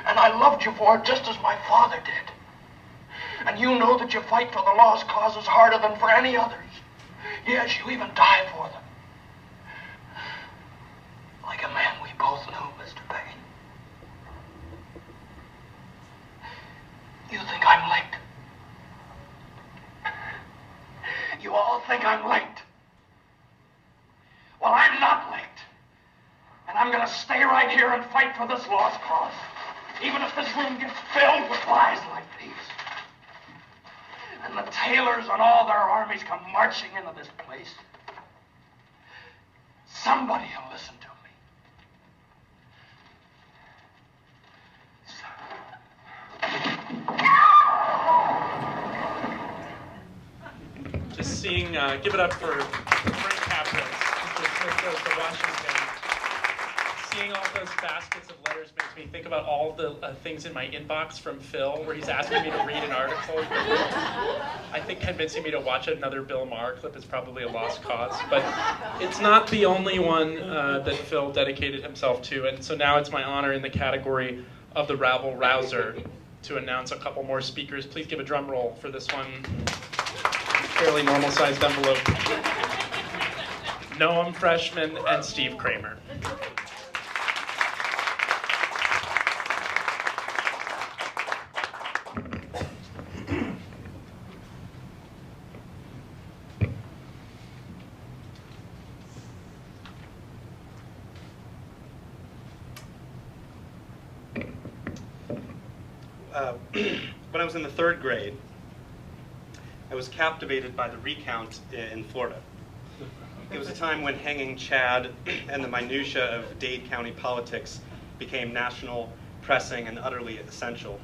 [SPEAKER 11] And I loved you for it just as my father did. And you know that you fight for the lost causes harder than for any others. Yes, you even die for them. Like a man we both knew, Mr. Payne. You think I'm late? You all think I'm late. Well, I'm not late. And I'm going to stay right here and fight for this lost cause. Even if this room gets filled with lies like these. And the Taylors and all their armies come marching into this place. Somebody will listen to me.
[SPEAKER 1] Just seeing, give it up for Frank Capras, Mr. Smith Goes to Washington. Seeing all those baskets of letters makes me think about all the things in my inbox from Phil, where he's asking me to read an article. I think convincing me to watch another Bill Maher clip is probably a lost cause, but it's not the only one that Phil dedicated himself to, and so now it's my honor in the category of the Rabble Rouser to announce a couple more speakers. Please give a drum roll for this one. Fairly normal-sized envelope. Noam Freshman and Steve Kramer.
[SPEAKER 12] When I was in the 3rd grade, I was captivated by the recount in Florida. It was a time when hanging Chad and the minutia of Dade County politics became national, pressing, and utterly essential.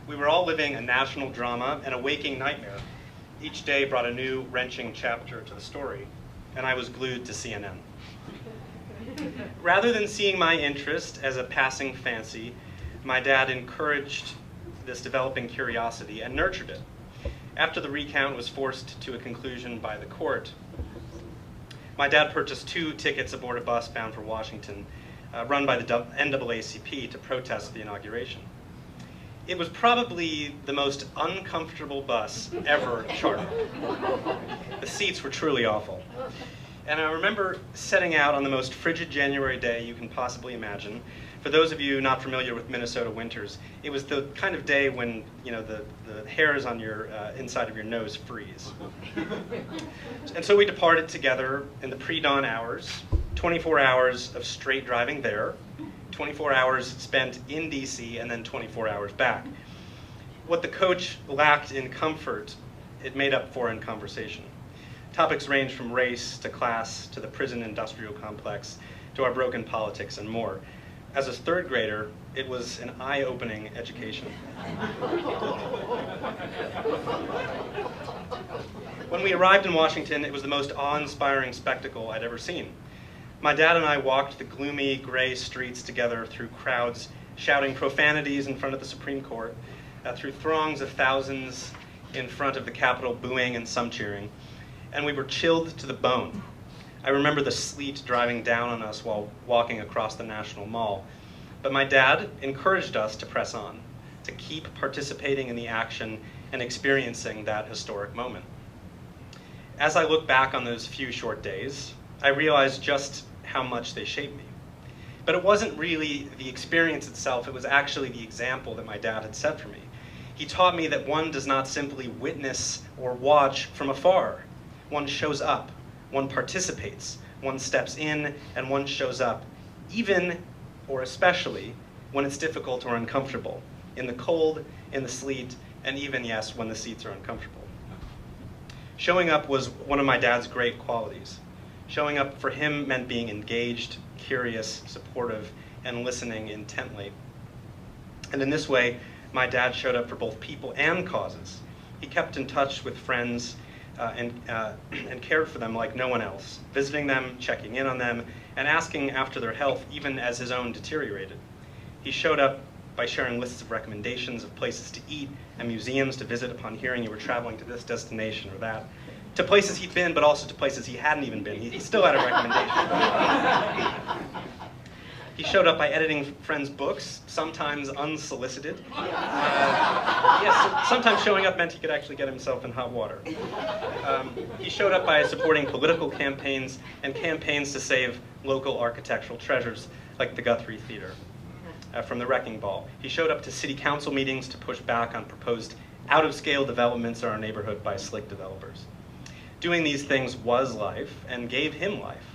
[SPEAKER 12] We were all living a national drama and a waking nightmare. Each day brought a new, wrenching chapter to the story, and I was glued to CNN. Rather than seeing my interest as a passing fancy, my dad encouraged this developing curiosity and nurtured it. After the recount was forced to a conclusion by the court, my dad purchased 2 tickets aboard a bus bound for Washington, run by the NAACP to protest the inauguration. It was probably the most uncomfortable bus ever chartered. The seats were truly awful. And I remember setting out on the most frigid January day you can possibly imagine. For those of you not familiar with Minnesota winters, it was the kind of day when, you know, the hairs on your inside of your nose freeze. And so we departed together in the pre-dawn hours, 24 hours of straight driving there, 24 hours spent in DC and then 24 hours back. What the coach lacked in comfort, it made up for in conversation. Topics range from race to class to the prison industrial complex to our broken politics and more. As a third grader, it was an eye-opening education. When we arrived in Washington, it was the most awe-inspiring spectacle I'd ever seen. My dad and I walked the gloomy, gray streets together through crowds shouting profanities in front of the Supreme Court, through throngs of thousands in front of the Capitol booing and some cheering, and we were chilled to the bone. I remember the sleet driving down on us while walking across the National Mall, but my dad encouraged us to press on, to keep participating in the action and experiencing that historic moment. As I look back on those few short days, I realized just how much they shaped me. But it wasn't really the experience itself, it was actually the example that my dad had set for me. He taught me that one does not simply witness or watch from afar. One shows up, one participates, one steps in, and one shows up, even or especially when it's difficult or uncomfortable, in the cold, in the sleet, and even, yes, when the seats are uncomfortable. Showing up was one of my dad's great qualities. Showing up for him meant being engaged, curious, supportive, and listening intently. And in this way, my dad showed up for both people and causes. He kept in touch with friends and cared for them like no one else, visiting them, checking in on them, and asking after their health even as his own deteriorated. He showed up by sharing lists of recommendations of places to eat and museums to visit upon hearing you were traveling to this destination or that, to places he'd been, but also to places he hadn't even been. He still had a recommendation. He showed up by editing friends' books, sometimes unsolicited. Yes, sometimes showing up meant he could actually get himself in hot water. He showed up by supporting political campaigns and campaigns to save local architectural treasures like the Guthrie Theater from the Wrecking Ball. He showed up to city council meetings to push back on proposed out-of-scale developments in our neighborhood by slick developers. Doing these things was life and gave him life.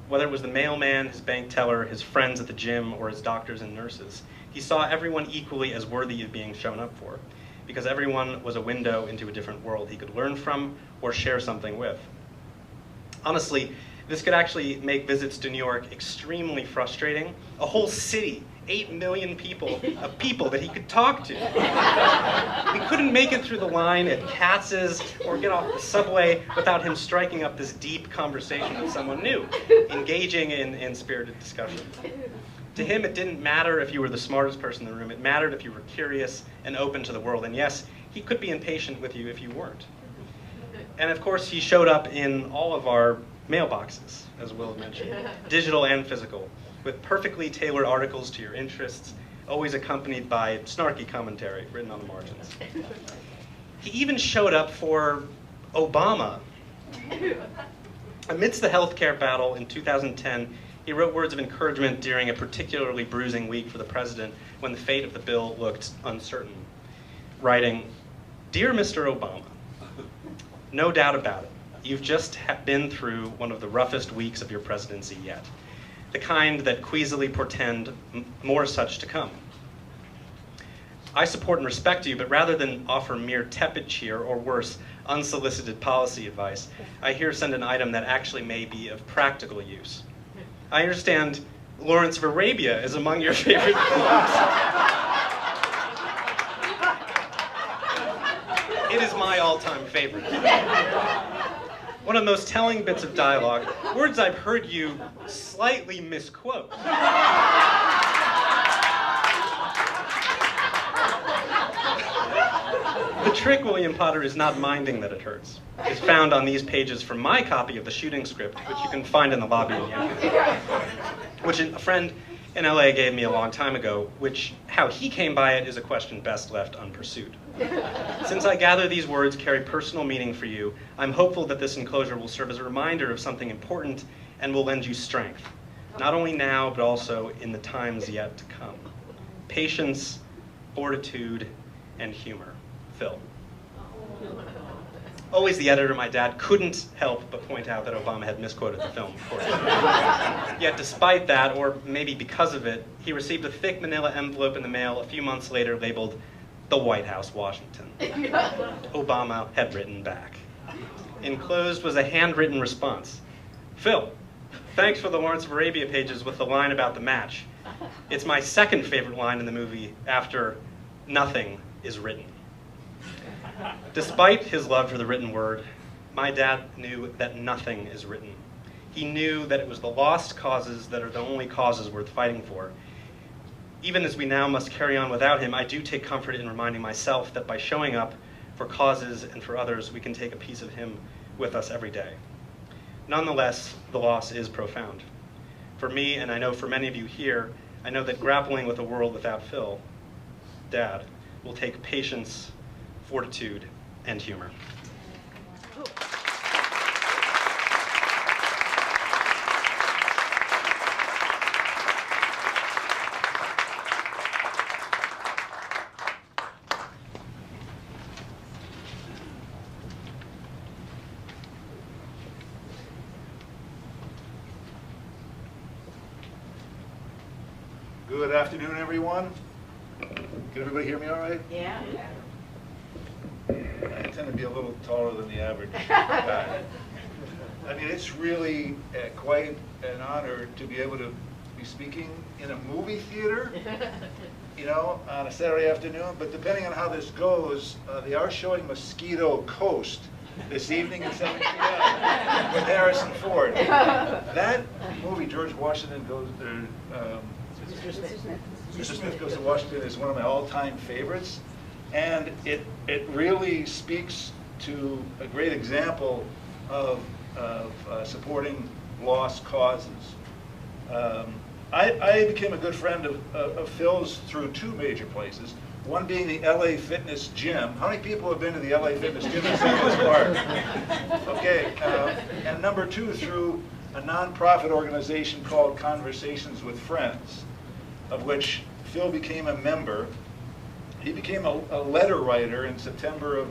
[SPEAKER 12] Whether it was the mailman, his bank teller, his friends at the gym, or his doctors and nurses, he saw everyone equally as worthy of being shown up for, because everyone was a window into a different world he could learn from or share something with. Honestly, this could actually make visits to New York extremely frustrating. A whole city, 8 million people, of people that he could talk to. We couldn't make it through the line at Katz's or get off the subway without him striking up this deep conversation with someone new, engaging in spirited discussion. To him, it didn't matter if you were the smartest person in the room. It mattered if you were curious and open to the world. And yes, he could be impatient with you if you weren't. And of course, he showed up in all of our mailboxes, as Will mentioned, digital and physical, with perfectly tailored articles to your interests, always accompanied by snarky commentary written on the margins. He even showed up for Obama. Amidst the healthcare battle in 2010, he wrote words of encouragement during a particularly bruising week for the president when the fate of the bill looked uncertain, writing, "Dear Mr. Obama, no doubt about it, you've just been through one of the roughest weeks of your presidency yet, the kind that queasily portend more such to come. I support and respect you, but rather than offer mere tepid cheer or worse, unsolicited policy advice, I here send an item that actually may be of practical use. I understand Lawrence of Arabia is among your favorite films. It is my all-time favorite. One of the most telling bits of dialogue, words I've heard you slightly misquote. The trick, William Potter, is not minding that it hurts. It's found on these pages from my copy of the shooting script, which you can find in the lobby in Yankee, which a friend in LA gave me a long time ago, which how he came by it is a question best left unpursued. Since I gather these words carry personal meaning for you, I'm hopeful that this enclosure will serve as a reminder of something important and will lend you strength, not only now, but also in the times yet to come. Patience, fortitude, and humor. Phil. Always the editor, my dad, couldn't help but point out that Obama had misquoted the film, of course. Yet despite that, or maybe because of it, he received a thick manila envelope in the mail a few months later labeled, "The White House, Washington." Obama had written back. Enclosed was a handwritten response. "Phil, thanks for the Lawrence of Arabia pages with the line about the match. It's my second favorite line in the movie after 'nothing is written.'" Despite his love for the written word, my dad knew that nothing is written. He knew that it was the lost causes that are the only causes worth fighting for. Even as we now must carry on without him, I do take comfort in reminding myself that by showing up for causes and for others, we can take a piece of him with us every day. Nonetheless, the loss is profound. For me, and I know for many of you here, I know that grappling with a world without Phil, Dad, will take patience, fortitude, and humor.
[SPEAKER 13] Good afternoon, everyone. Can everybody hear me all right?
[SPEAKER 8] Yeah.
[SPEAKER 13] I tend to be a little taller than the average guy. I mean, it's really quite an honor to be able to be speaking in a movie theater, you know, on a Saturday afternoon. But depending on how this goes, they are showing Mosquito Coast this evening at 7 p.m. with Harrison Ford. That movie, George Washington Goes there. Mr. Smith Goes to Washington is one of my all-time favorites, and it really speaks to a great example of supporting lost causes. I became a good friend of Phil's through two major places. One being the LA Fitness Gym. How many people have been to the LA Fitness Gym in St. Park? Okay, and number two, through a nonprofit organization called Conversations with Friends, of which Phil became a member. He became a letter writer in September of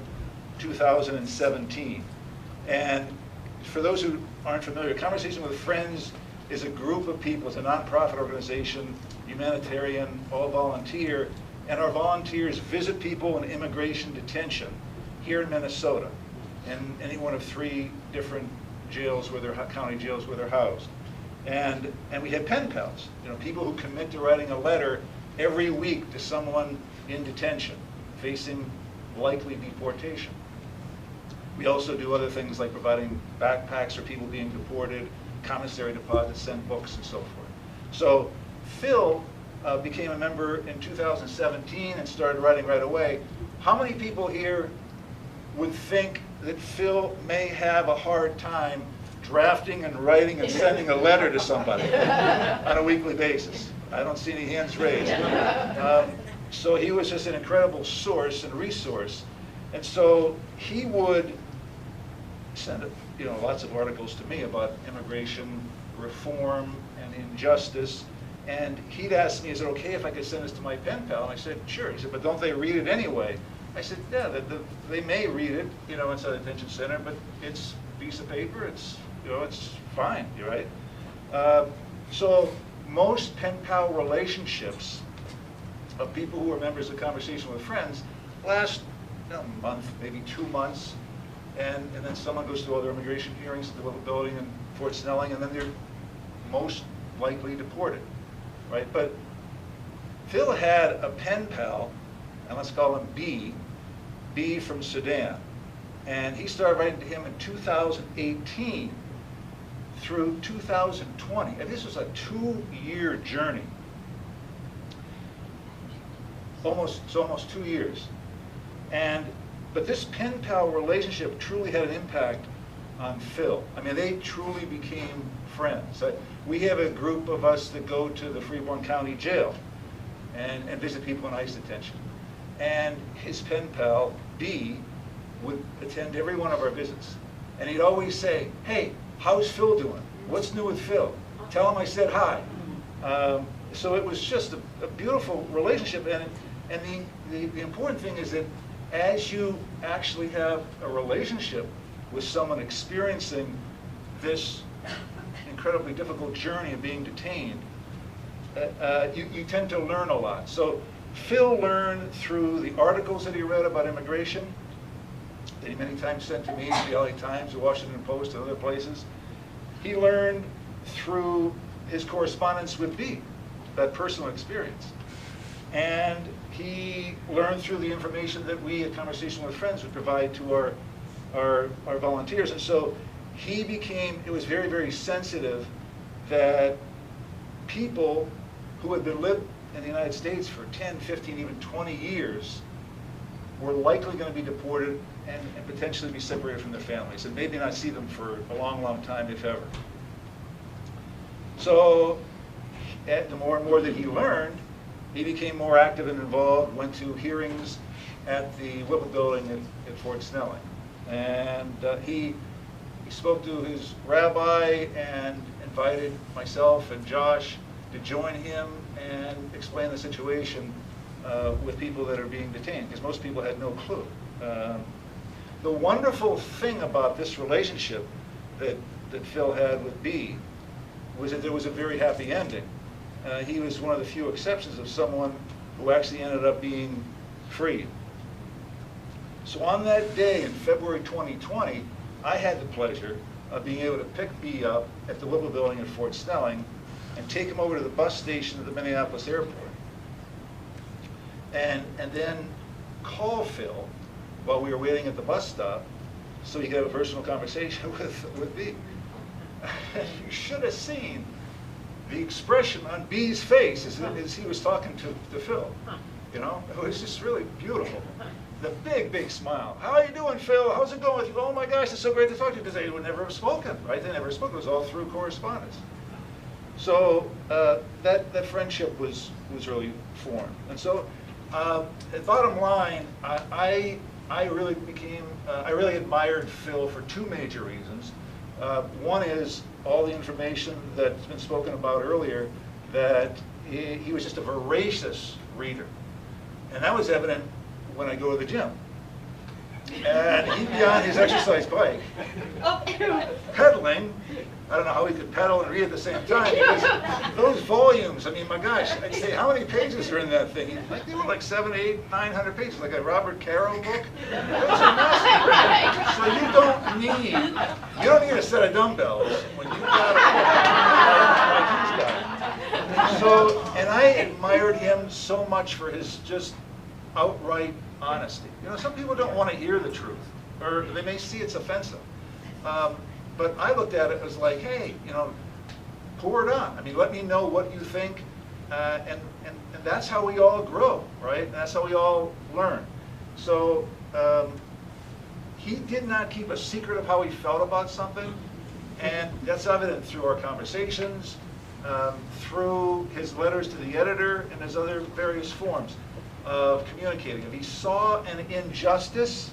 [SPEAKER 13] 2017. And for those who aren't familiar, Conversation with Friends is a group of people, it's a nonprofit organization, humanitarian, all volunteer, and our volunteers visit people in immigration detention here in Minnesota, in any one of 3 different jails where they're, county jails where they're housed. And we had pen pals, you know, people who commit to writing a letter every week to someone in detention, facing likely deportation. We also do other things like providing backpacks for people being deported, commissary deposits, send books, and so forth. So Phil became a member in 2017 and started writing right away. How many people here would think that Phil may have a hard time drafting and writing and sending a letter to somebody on a weekly basis? I don't see any hands raised. So he was just an incredible source and resource. And so he would send lots of articles to me about immigration reform and injustice. And he'd ask me, is it okay if I could send this to my pen pal? And I said, sure. He said, but don't they read it anyway? I said, yeah, they may read it, inside the detention center, but it's a piece of paper, it's fine, you're right. So most pen pal relationships of people who are members of Conversation with Friends last a month, maybe 2 months, and then someone goes to other immigration hearings at the building in Fort Snelling, and then they're most likely deported, right? But Phil had a pen pal, and let's call him B from Sudan. And he started writing to him in 2018 through 2020. And this was a 2-year journey. Almost 2 years. But this pen pal relationship truly had an impact on Phil. I mean, they truly became friends. We have a group of us that go to the Freeborn County Jail and visit people in ICE detention. And his pen pal, B, would attend every one of our visits. And he'd always say, hey, how's Phil doing? What's new with Phil? Tell him I said hi. So it was just a beautiful relationship. And the important thing is that as you actually have a relationship with someone experiencing this incredibly difficult journey of being detained, you tend to learn a lot. So Phil learned through the articles that he read about immigration, that he many times sent to me, the LA Times, the Washington Post, and other places. He learned through his correspondence with Bee, that personal experience. And he learned through the information that we at Conversation with Friends would provide to our volunteers. And so he became, it was very, very sensitive that people who had been lived in the United States for 10, 15, even 20 years were likely going to be deported and potentially be separated from their families and maybe not see them for a long, long time, if ever. So the more and more that he learned, he became more active and involved, went to hearings at the Whipple building at Fort Snelling. And he spoke to his rabbi and invited myself and Josh to join him and explain the situation with people that are being detained, because most people had no clue. The wonderful thing about this relationship that Phil had with Bee was that there was a very happy ending. He was one of the few exceptions of someone who actually ended up being freed. So on that day in February 2020, I had the pleasure of being able to pick Bee up at the Whipple building at Fort Snelling and take him over to the bus station at the Minneapolis airport. And then call Phil while we were waiting at the bus stop so he could have a personal conversation with Bee. You should have seen the expression on Bee's face as he was talking to Phil. You know, it was just really beautiful. The big, big smile. How are you doing, Phil? How's it going with you? Oh my gosh, it's so great to talk to you, because they would never have spoken, right? They never spoke. It was all through correspondence. So that friendship was really formed. And so, bottom line, I really admired Phil for two major reasons. One is all the information that's been spoken about earlier, that he was just a voracious reader. And that was evident when I go to the gym. And he'd be on his exercise bike, pedaling. I don't know how he could pedal and read at the same time, because those volumes, I mean, my gosh, I'd say, how many pages are in that thing? Like, they were like 700, 800, 900 pages, like a Robert Caro book. Those are massive. So you don't need a set of dumbbells when you've got a book like he's got. So, and I admired him so much for his just outright honesty. You know, some people don't want to hear the truth, or they may see it's offensive. But I looked at it as like, hey, you know, pour it on. I mean, let me know what you think, and that's how we all grow, right? And that's how we all learn. So he did not keep a secret of how he felt about something, and that's evident through our conversations, through his letters to the editor, and his other various forms of communicating. If he saw an injustice,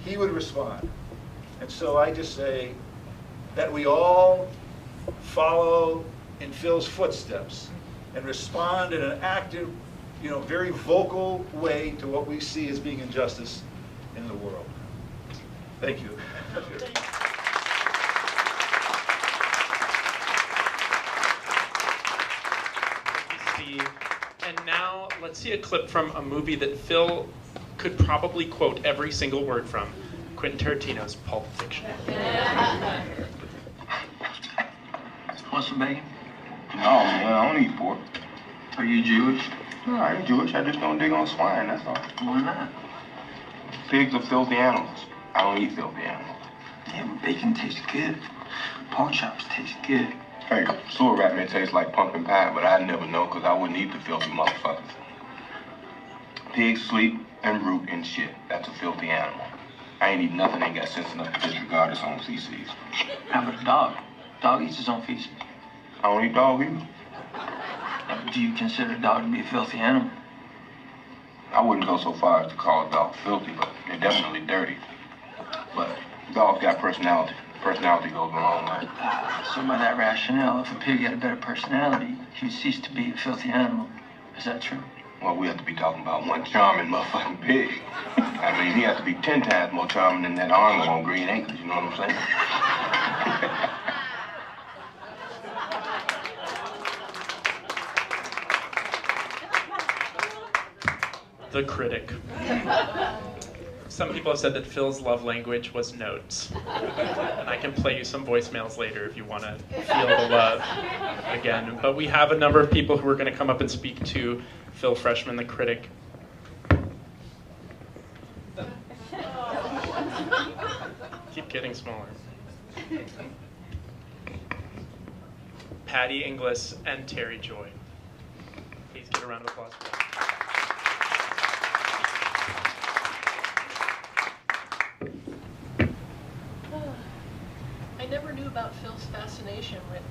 [SPEAKER 13] he would respond. And so I just say that we all follow in Phil's footsteps and respond in an active, you know, very vocal way to what we see as being injustice in the world. Thank you.
[SPEAKER 1] Steve. And now let's see a clip from a movie that Phil could probably quote every single word from. Quentin Tarantino's Pulp Fiction.
[SPEAKER 11] Want some bacon?
[SPEAKER 14] No, man, I don't eat pork.
[SPEAKER 11] Are you Jewish?
[SPEAKER 14] No, I ain't Jewish. I just don't dig on swine, that's all.
[SPEAKER 11] Why not?
[SPEAKER 14] Pigs are filthy animals. I don't eat filthy animals.
[SPEAKER 11] Yeah, but bacon tastes good. Pork chops taste good.
[SPEAKER 14] Hey, sewer rat may taste like pumpkin pie, but I'd never know because I wouldn't eat the filthy motherfuckers. Pigs sleep and root and shit. That's a filthy animal. I ain't eat nothing, ain't got sense enough to disregard its own feces.
[SPEAKER 11] How about a dog? Dog eats his own feces.
[SPEAKER 14] I don't eat dog either.
[SPEAKER 11] Do you consider a dog to be a filthy animal?
[SPEAKER 14] I wouldn't go so far as to call a dog filthy, but they're definitely dirty. But dogs got personality. Personality goes a long way.
[SPEAKER 11] So by that rationale, if a pig had a better personality, he would cease to be a filthy animal. Is that true?
[SPEAKER 14] Well, we have to be talking about one charming motherfucking pig. I mean, he has to be 10 times more charming than that Arnold on Green Acres, you know what I'm saying?
[SPEAKER 1] The critic. Some people have said that Phil's love language was notes. And I can play you some voicemails later if you want to feel the love again. But we have a number of people who are going to come up and speak to Phil Freshman, the critic. Keep getting smaller. Patty Inglis and Terry Joy. Please give a round of applause for them.
[SPEAKER 15] I never knew about Phil's fascination with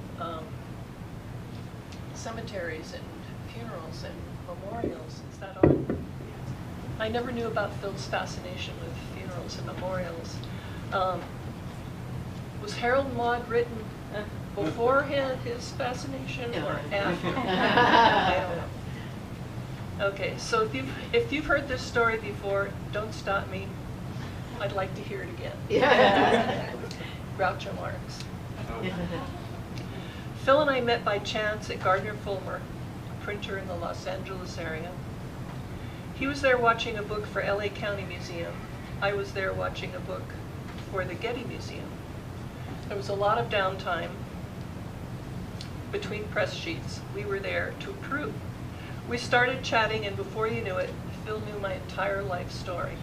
[SPEAKER 15] cemeteries and funerals and memorials. Is that on? I never knew about Phil's fascination with funerals and memorials. Was Harold and Maude written before his fascination or after? I don't know. Okay, so if you've heard this story before, don't stop me. I'd like to hear it again. Groucho Marx. Phil and I met by chance at Gardner Fulmer, a printer in the Los Angeles area. He was there watching a book for LA County Museum. I was there watching a book for the Getty Museum. There was a lot of downtime between press sheets. We were there to approve. We started chatting, and before you knew it, Phil knew my entire life story.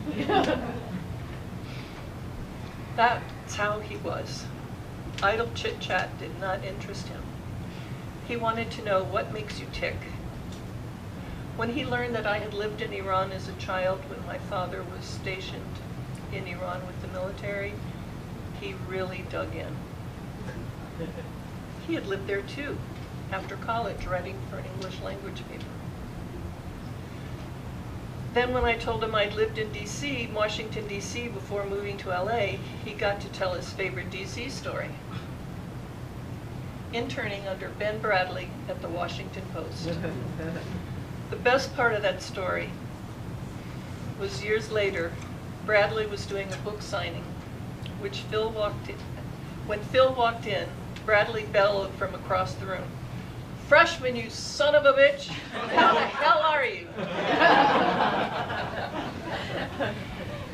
[SPEAKER 15] That's how he was. Idle chit-chat did not interest him. He wanted to know what makes you tick. When he learned that I had lived in Iran as a child when my father was stationed in Iran with the military, he really dug in. He had lived there too, after college, writing for an English language paper. Then when I told him I'd lived in D.C., Washington, D.C., before moving to L.A., he got to tell his favorite D.C. story. Interning under Ben Bradley at the Washington Post. The best part of that story was years later, Bradley was doing a book signing, which Phil walked in. When Phil walked in, Bradley bellowed from across the room, "Freshman, you son of a bitch! How the hell are you?"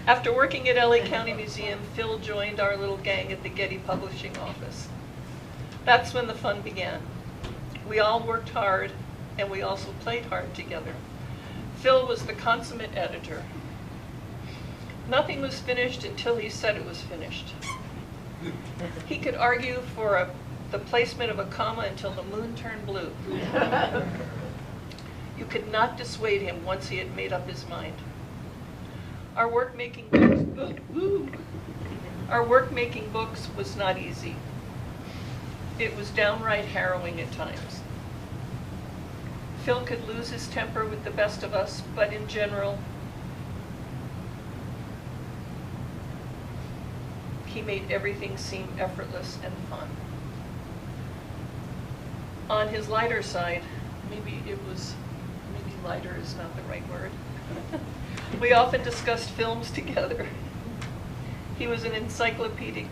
[SPEAKER 15] After working at LA County Museum, Phil joined our little gang at the Getty Publishing office. That's when the fun began. We all worked hard, and we also played hard together. Phil was the consummate editor. Nothing was finished until he said it was finished. He could argue for the placement of a comma until the moon turned blue. You could not dissuade him once he had made up his mind. Our work making books was not easy. It was downright harrowing at times. Phil could lose his temper with the best of us, but in general, he made everything seem effortless and fun. On his lighter side, maybe lighter is not the right word. We often discussed films together. He was an encyclopedic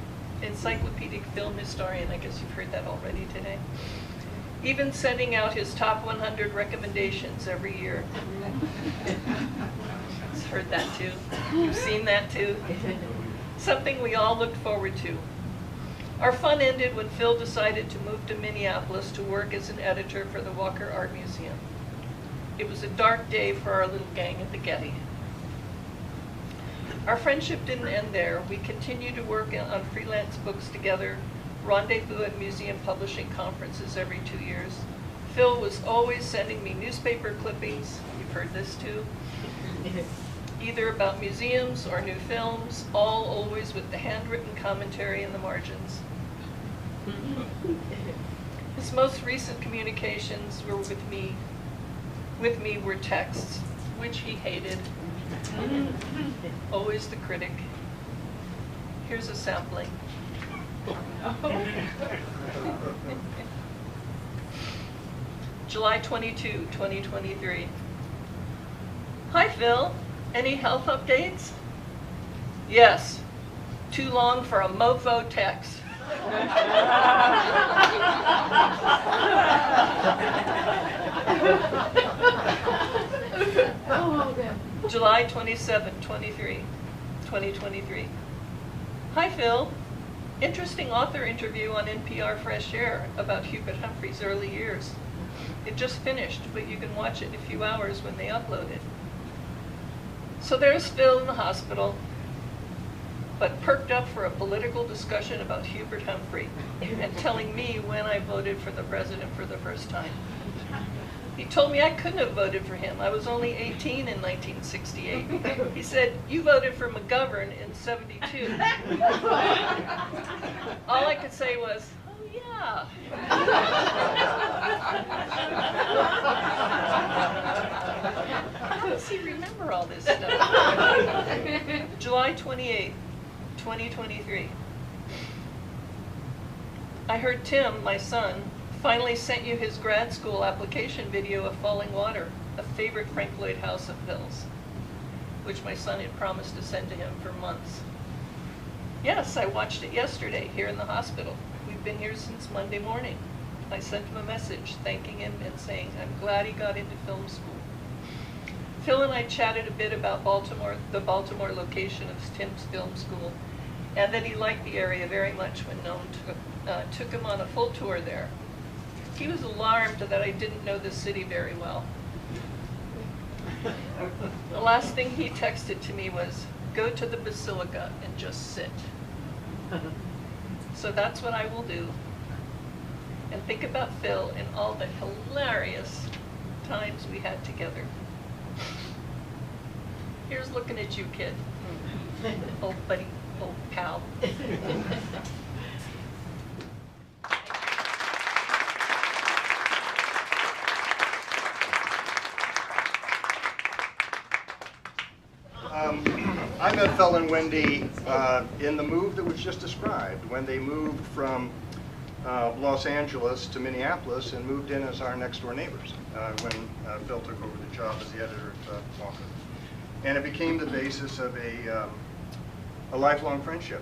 [SPEAKER 15] film historian. I guess you've heard that already today. Even sending out his top 100 recommendations every year. He's heard that too. You've seen that too. Something we all looked forward to. Our fun ended when Phil decided to move to Minneapolis to work as an editor for the Walker Art Museum. It was a dark day for our little gang at the Getty. Our friendship didn't end there. We continued to work on freelance books together, rendezvous at museum publishing conferences every 2 years. Phil was always sending me newspaper clippings, you've heard this too, either about museums or new films, all always with the handwritten commentary in the margins. His most recent communications were with me were texts, which he hated. Always the critic. Here's a sampling. July 22, 2023. Hi, Phil. Any health updates? Yes. Too long for a mofo text. July 27, 2023. Hi, Phil. Interesting author interview on NPR Fresh Air about Hubert Humphrey's early years. It just finished, but you can watch it in a few hours when they upload it. So there's Phil in the hospital, but perked up for a political discussion about Hubert Humphrey and telling me when I voted for the president for the first time. He told me I couldn't have voted for him. I was only 18 in 1968. He said, you voted for McGovern in 72. All I could say was, oh yeah. How does he remember all this stuff? July 28, 2023. I heard Tim, my son, finally sent you his grad school application video of Falling Water, a favorite Frank Lloyd House of Phil's, which my son had promised to send to him for months. Yes, I watched it yesterday here in the hospital. We've been here since Monday morning. I sent him a message thanking him and saying I'm glad he got into film school. Phil and I chatted a bit about the Baltimore location of Tim's film school, and that he liked the area very much when Noam took him on a full tour there. He was alarmed that I didn't know the city very well. The last thing he texted to me was, go to the Basilica and just sit. So that's what I will do. And think about Phil and all the hilarious times we had together. Here's looking at you, kid. Old buddy, old pal.
[SPEAKER 10] I met Phil and Wendy in the move that was just described, when they moved from Los Angeles to Minneapolis and moved in as our next door neighbors when Phil took over the job as the editor at Walker. And it became the basis of a lifelong friendship,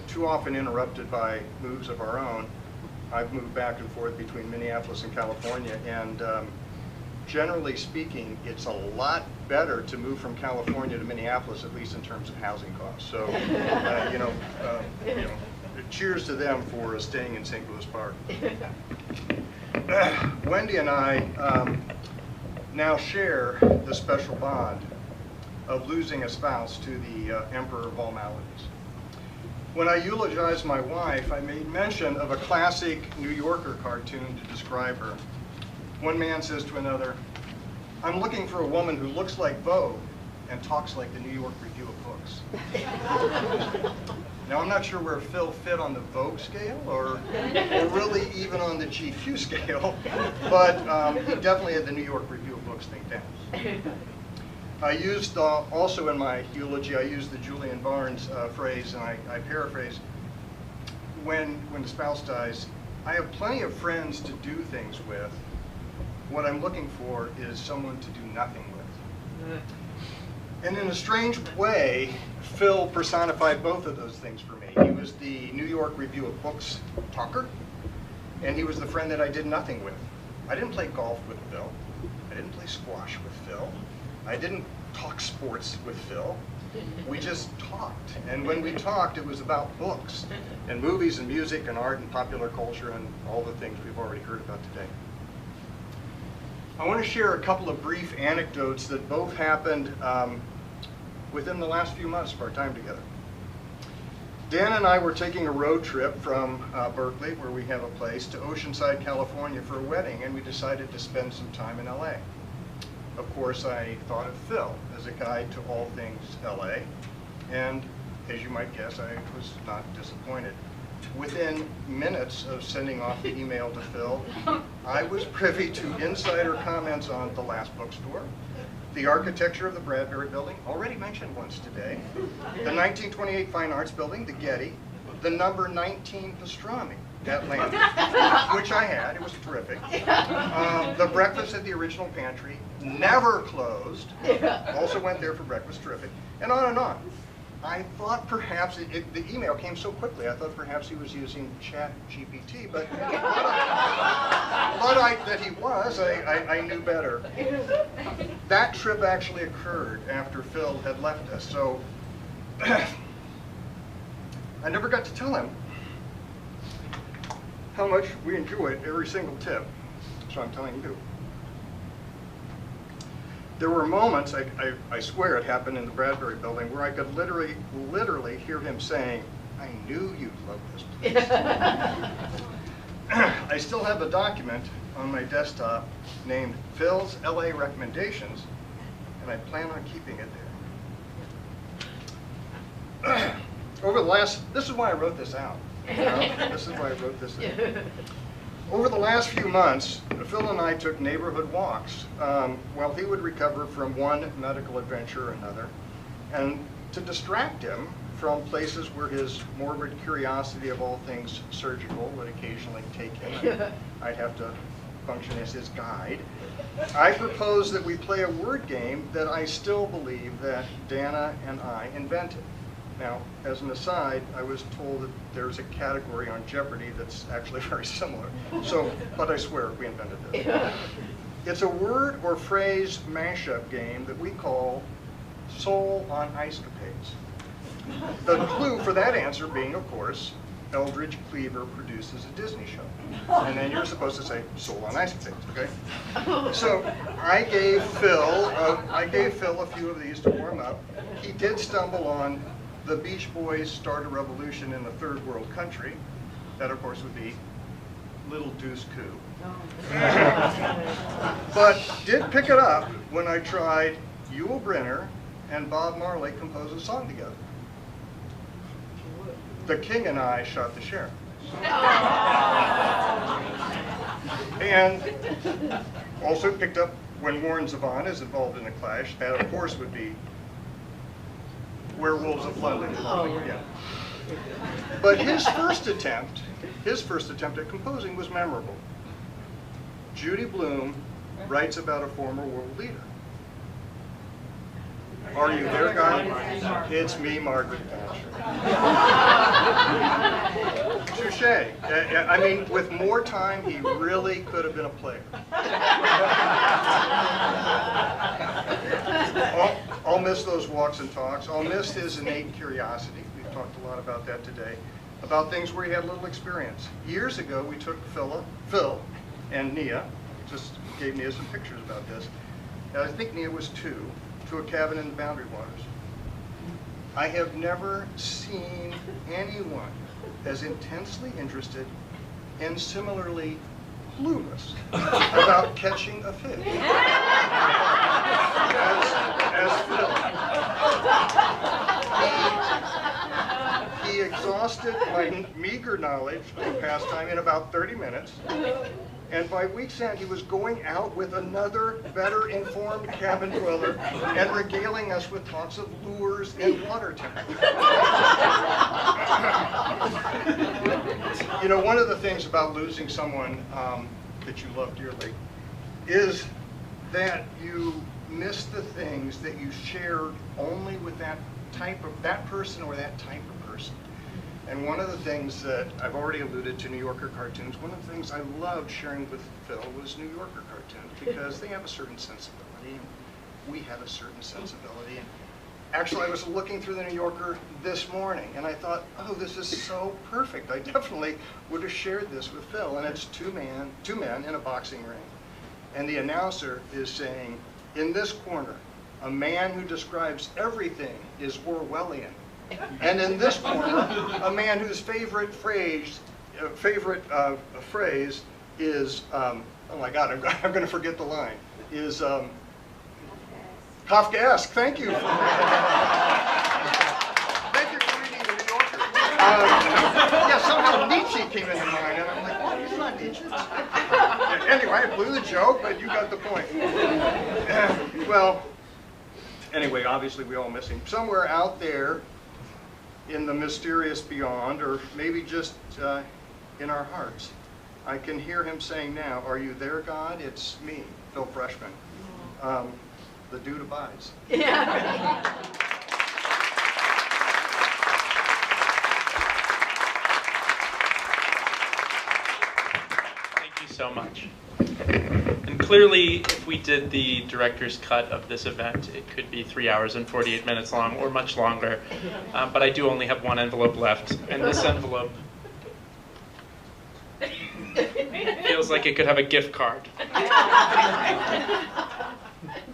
[SPEAKER 10] too often interrupted by moves of our own. I've moved back and forth between Minneapolis and California, and generally speaking, it's a lot better to move from California to Minneapolis, at least in terms of housing costs. So, cheers to them for staying in St. Louis Park. Wendy and I now share the special bond of losing a spouse to the emperor of all maladies. When I eulogized my wife, I made mention of a classic New Yorker cartoon to describe her. One man says to another, I'm looking for a woman who looks like Vogue and talks like the New York Review of Books. Now, I'm not sure where Phil fit on the Vogue scale or really even on the GQ scale, but he definitely had the New York Review of Books thing down. I used, also in my eulogy, I used the Julian Barnes phrase, and I paraphrase, when the spouse dies, I have plenty of friends to do things with. What I'm looking for is someone to do nothing with. And in a strange way, Phil personified both of those things for me. He was the New York Review of Books talker, and he was the friend that I did nothing with. I didn't play golf with Phil. I didn't play squash with Phil. I didn't talk sports with Phil. We just talked. And when we talked, it was about books and movies and music and art and popular culture and all the things we've already heard about today. I want to share a couple of brief anecdotes that both happened within the last few months of our time together. Dan and I were taking a road trip from Berkeley, where we have a place, to Oceanside, California for a wedding, and we decided to spend some time in LA. Of course, I thought of Phil as a guide to all things LA, and as you might guess, I was not disappointed. Within minutes of sending off the email to Phil, I was privy to insider comments on the Last Bookstore, the architecture of the Bradbury Building, already mentioned once today, the 1928 Fine Arts Building, the Getty, the number 19 pastrami at Landon, which I had, it was terrific, the breakfast at the Original Pantry, never closed, also went there for breakfast, terrific, and on and on. I thought perhaps, the email came so quickly, I thought perhaps he was using Chat GPT, but Luddite that he was, I knew better. That trip actually occurred after Phil had left us, so I never got to tell him how much we enjoyed every single tip, so I'm telling you. There were moments, I swear it happened in the Bradbury building, where I could literally hear him saying, I knew you'd love this place. I still have a document on my desktop named Phil's LA Recommendations, and I plan on keeping it there. Over the last, this is why I wrote this out. This is why I wrote this in. Over the last few months, Phil and I took neighborhood walks while he would recover from one medical adventure or another. And to distract him from places where his morbid curiosity of all things surgical would occasionally take him, I'd have to function as his guide, I proposed that we play a word game that I still believe that Dana and I invented. Now, as an aside, I was told that there's a category on Jeopardy that's actually very similar. So, but I swear, we invented it. It's a word or phrase mashup game that we call Soul on Ice Capades. The clue for that answer being, of course, Eldridge Cleaver produces a Disney show. And then you're supposed to say Soul on Ice Capades, okay? So I gave Phil a few of these to warm up. He did stumble on the Beach Boys Start a Revolution in a Third World Country. That, of course, would be Little Deuce Coup. But did pick it up when I tried Yul Brynner and Bob Marley compose a song together. The King and I Shot the Sheriff. And also picked up when Warren Zevon is involved in a clash. That, of course, would be Werewolves of London. Yeah. But his first attempt at composing was memorable. Judy Blume writes about a former world leader. Are you there, guy? It's me, Margaret Thatcher. Touche. I mean, with more time, he really could have been a player. I'll miss those walks and talks. I'll miss his innate curiosity. We've talked a lot about that today, about things where he had little experience. Years ago, we took Phil and Nia, just gave Nia some pictures about this, and I think Nia was 2, to a cabin in the Boundary Waters. I have never seen anyone as intensely interested and similarly clueless about catching a fish as Phil. He exhausted my meager knowledge of the pastime in about 30 minutes. And by week's end, he was going out with another better informed cabin dweller and regaling us with talks of lures and water temperature. You know, one of the things about losing someone that you love dearly is that you miss the things that you shared only with that person or that type of person. And one of the things that I've already alluded to, New Yorker cartoons, one of the things I loved sharing with Phil was New Yorker cartoons because they have a certain sensibility, and we have a certain sensibility. And actually, I was looking through the New Yorker this morning, and I thought, oh, this is so perfect. I definitely would have shared this with Phil. And it's two men in a boxing ring. And the announcer is saying, in this corner, a man who describes everything is Orwellian. And in this corner, a man whose favorite phrase is, oh my God, I'm going to forget the line, is Kafkaesque. Thank you. Thank you for reading the New Yorker. Yeah, somehow Nietzsche came into mind, and I'm like, oh, he's not Nietzsche. Anyway, I blew the joke, but you got the point. Well, anyway, obviously we all miss him. Somewhere out there, in the mysterious beyond, or maybe just in our hearts, I can hear him saying now, are you there, God? It's me, Phil Freshman. The dude abides.
[SPEAKER 8] Yeah.
[SPEAKER 1] Thank you so much. And clearly, if we did the director's cut of this event, it could be 3 hours and 48 minutes long or much longer. But I do only have one envelope left, and this envelope feels like it could have a gift card.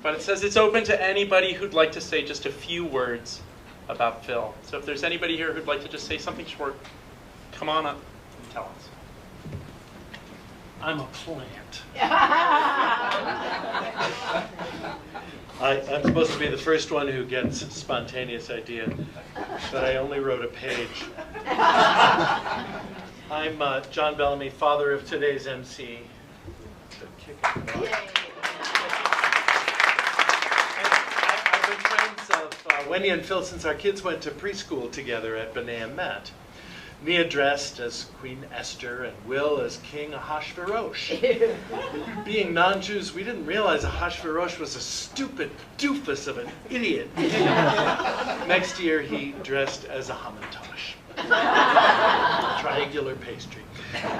[SPEAKER 1] But it says it's open to anybody who'd like to say just a few words about Phil. So if there's anybody here who'd like to just say something short, come on up and tell us.
[SPEAKER 16] I'm a plant. I'm supposed to be the first one who gets a spontaneous idea, but I only wrote a page. I'm John Bellamy, father of today's MC. I've been friends of Wendy and Phil since our kids went to preschool together at B'nai Met. Mia dressed as Queen Esther and Will as King Ahasuerus. Being non-Jews, we didn't realize Ahasuerus was a stupid doofus of an idiot. Next year, he dressed as a Hamantash. Triangular pastry.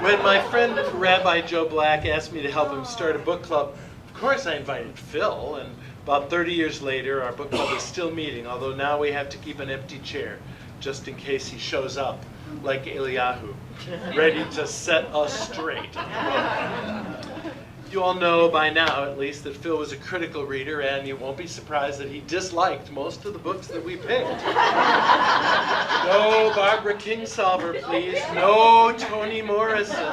[SPEAKER 16] When my friend Rabbi Joe Black asked me to help him start a book club, of course I invited Phil, and about 30 years later, our book club is still meeting, although now we have to keep an empty chair, just in case he shows up like Eliyahu, ready to set us straight. You all know by now, at least, that Phil was a critical reader, and you won't be surprised that he disliked most of the books that we picked. No Barbara Kingsolver, please. No Toni Morrison.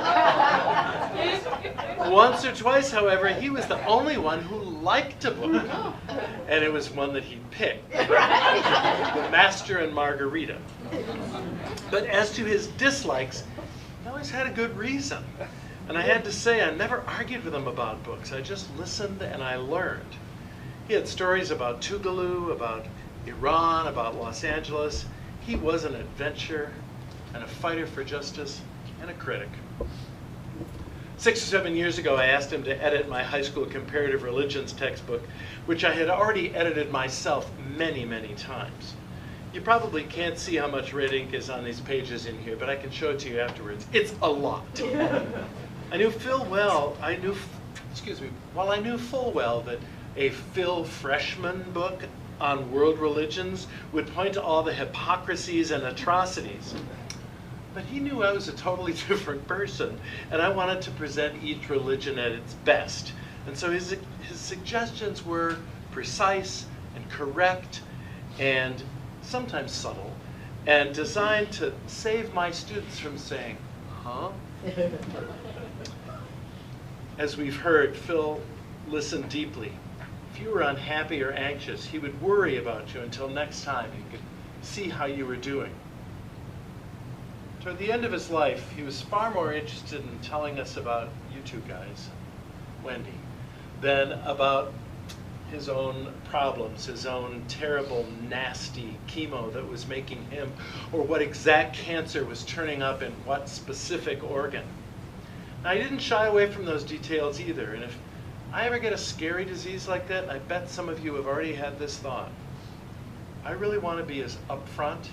[SPEAKER 16] Once or twice, however, he was the only one who liked a book, and it was one that he picked, The Master and Margarita. But as to his dislikes, he always had a good reason. And I had to say, I never argued with him about books. I just listened and I learned. He had stories about Tuvalu, about Iran, about Los Angeles. He was an adventurer and a fighter for justice and a critic. 6 or 7 years ago, I asked him to edit my high school comparative religions textbook, which I had already edited myself many, many times. You probably can't see how much red ink is on these pages in here, but I can show it to you afterwards. It's a lot. I knew Phil well. While I knew full well that a Phil freshman book on world religions would point to all the hypocrisies and atrocities. But he knew I was a totally different person, and I wanted to present each religion at its best. And so his suggestions were precise and correct and sometimes subtle, and designed to save my students from saying, huh? As we've heard, Phil listened deeply. If you were unhappy or anxious, he would worry about you until next time he could see how you were doing. Toward the end of his life, he was far more interested in telling us about you two guys, Wendy, than about his own problems, his own terrible, nasty chemo that was making him, or what exact cancer was turning up in what specific organ. Now, he didn't shy away from those details either, and if I ever get a scary disease like that, I bet some of you have already had this thought. I really want to be as upfront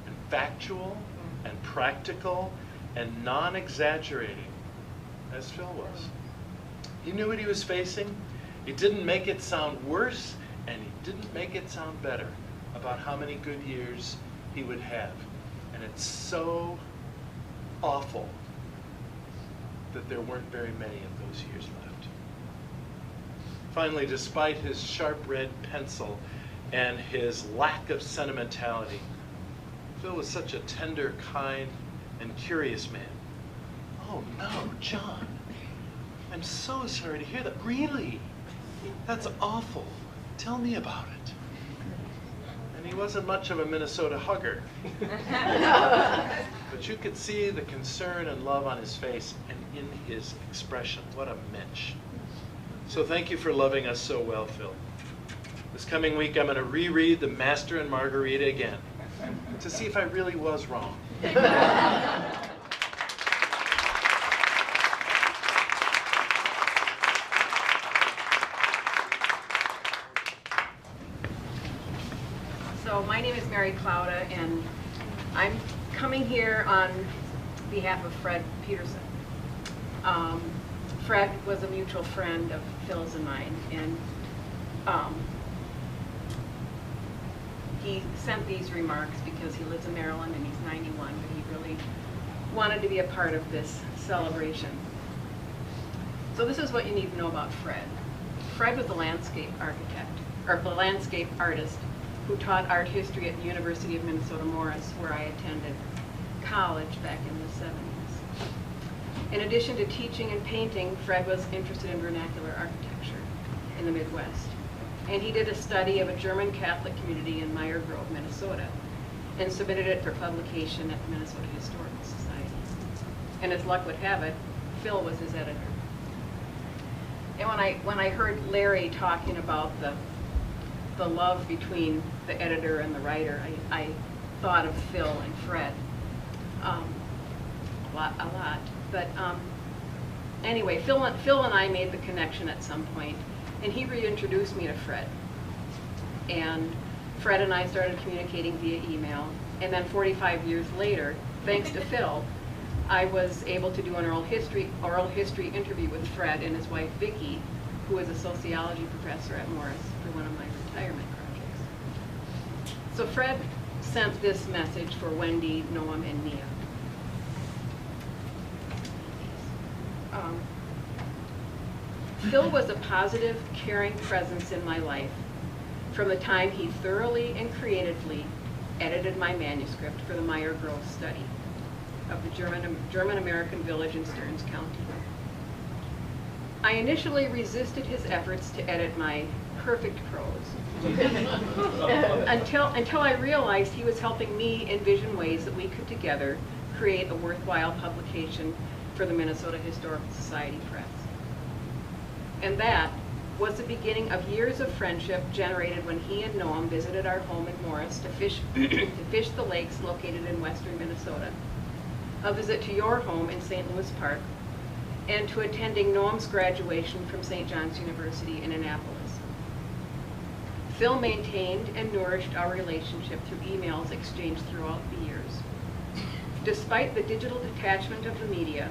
[SPEAKER 16] and factual and practical and non-exaggerating as Phil was. He knew what he was facing. He didn't make it sound worse, and he didn't make it sound better about how many good years he would have. And it's so awful that there weren't very many of those years left. Finally, despite his sharp red pencil and his lack of sentimentality, Phil was such a tender, kind, and curious man. Oh no, John, I'm so sorry to hear that. Really? That's awful. Tell me about it. And he wasn't much of a Minnesota hugger. But you could see the concern and love on his face and in his expression. What a mensch. So thank you for loving us so well, Phil. This coming week, I'm going to reread The Master and Margarita again to see if I really was wrong.
[SPEAKER 17] and I'm coming here on behalf of Fred Peterson. Fred was a mutual friend of Phil's and mine, and he sent these remarks because he lives in Maryland and he's 91, but he really wanted to be a part of this celebration. So this is what you need to know about Fred. Fred was a landscape architect, or a landscape artist who taught art history at the University of Minnesota Morris, where I attended college back in the 70s. In addition to teaching and painting, Fred was interested in vernacular architecture in the Midwest. And he did a study of a German Catholic community in Meyer Grove, Minnesota, and submitted it for publication at the Minnesota Historical Society. And as luck would have it, Phil was his editor. And when I heard Larry talking about the love between the editor and the writer, I thought of Phil and Fred a lot. But anyway, Phil and I made the connection at some point, and he reintroduced me to Fred. And Fred and I started communicating via email, and then 45 years later, thanks to Phil, I was able to do an oral history interview with Fred and his wife Vicki, who is a sociology professor at Morris, for one of my retirement projects. So Fred sent this message for Wendy, Noam, and Nia. Phil was a positive, caring presence in my life from the time he thoroughly and creatively edited my manuscript for the Meyer Grove study of the German-American village in Stearns County. I initially resisted his efforts to edit my perfect prose until I realized he was helping me envision ways that we could together create a worthwhile publication for the Minnesota Historical Society Press. And that was the beginning of years of friendship generated when he and Noam visited our home in Morris to fish the lakes located in western Minnesota, a visit to your home in St. Louis Park, and to attending Noam's graduation from St. John's University in Annapolis. Phil maintained and nourished our relationship through emails exchanged throughout the years. Despite the digital detachment of the media,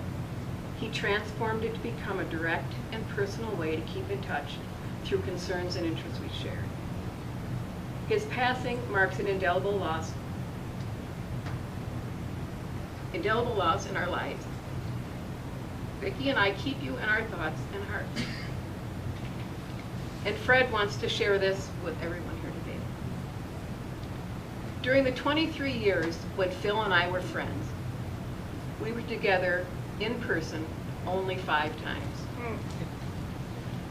[SPEAKER 17] he transformed it to become a direct and personal way to keep in touch through concerns and interests we shared. His passing marks an indelible loss in our lives. Vicki and I keep you in our thoughts and hearts. And Fred wants to share this with everyone here today. During the 23 years when Phil and I were friends, we were together in person only 5 times.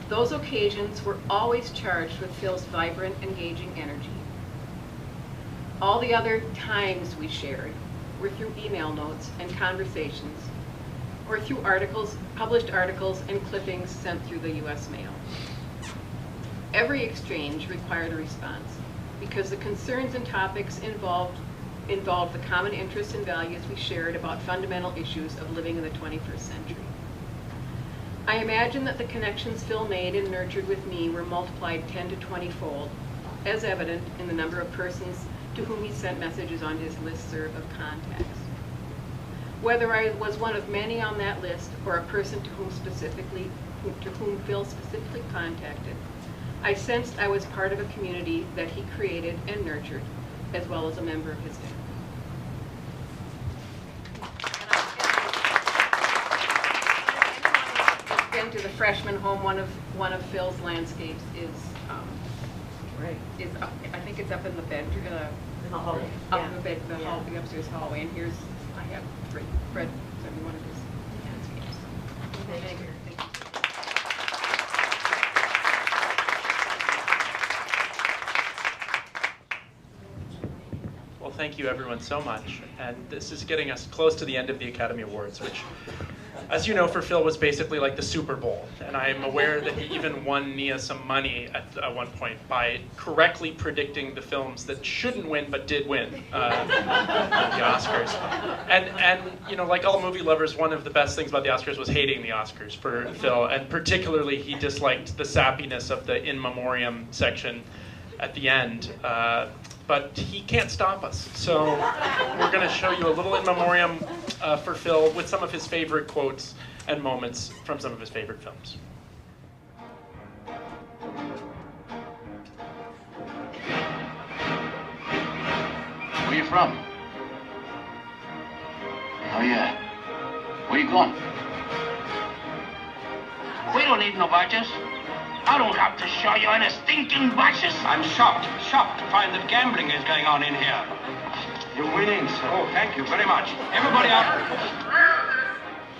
[SPEAKER 17] Those occasions were always charged with Phil's vibrant, engaging energy. All the other times we shared were through email notes and conversations, or through published articles and clippings sent through the U.S. mail. Every exchange required a response, because the concerns and topics involved the common interests and values we shared about fundamental issues of living in the 21st century. I imagine that the connections Phil made and nurtured with me were multiplied 10 to 20-fold, as evident in the number of persons to whom he sent messages on his listserv of contacts. Whether I was one of many on that list or a person to whom Phil specifically contacted, I sensed I was part of a community that he created and nurtured, as well as a member of his family. Been to the freshman home. One of Phil's landscapes is up. I think it's up in the bedroom, in the hallway. Up in the upstairs hallway. And here's I have Fred sent me one of his landscapes. Thank you.
[SPEAKER 1] Well, thank you everyone so much. And this is getting us close to the end of the Academy Awards, which, as you know, for Phil was basically like the Super Bowl. And I am aware that he even won Nia some money at one point by correctly predicting the films that shouldn't win but did win the Oscars. And you know, like all movie lovers, one of the best things about the Oscars was hating the Oscars for Phil. And particularly, he disliked the sappiness of the in memoriam section at the end. but he can't stop us. So we're going to show you a little in memoriam for Phil with some of his favorite quotes and moments from some of his favorite films.
[SPEAKER 2] Where you from? Oh, yeah. Where you going? We don't need no badges. I don't have to show you any stinking badges.
[SPEAKER 6] I'm shocked to find that gambling is going on in here.
[SPEAKER 2] You're winning, sir.
[SPEAKER 6] Oh, thank you very much. Everybody out.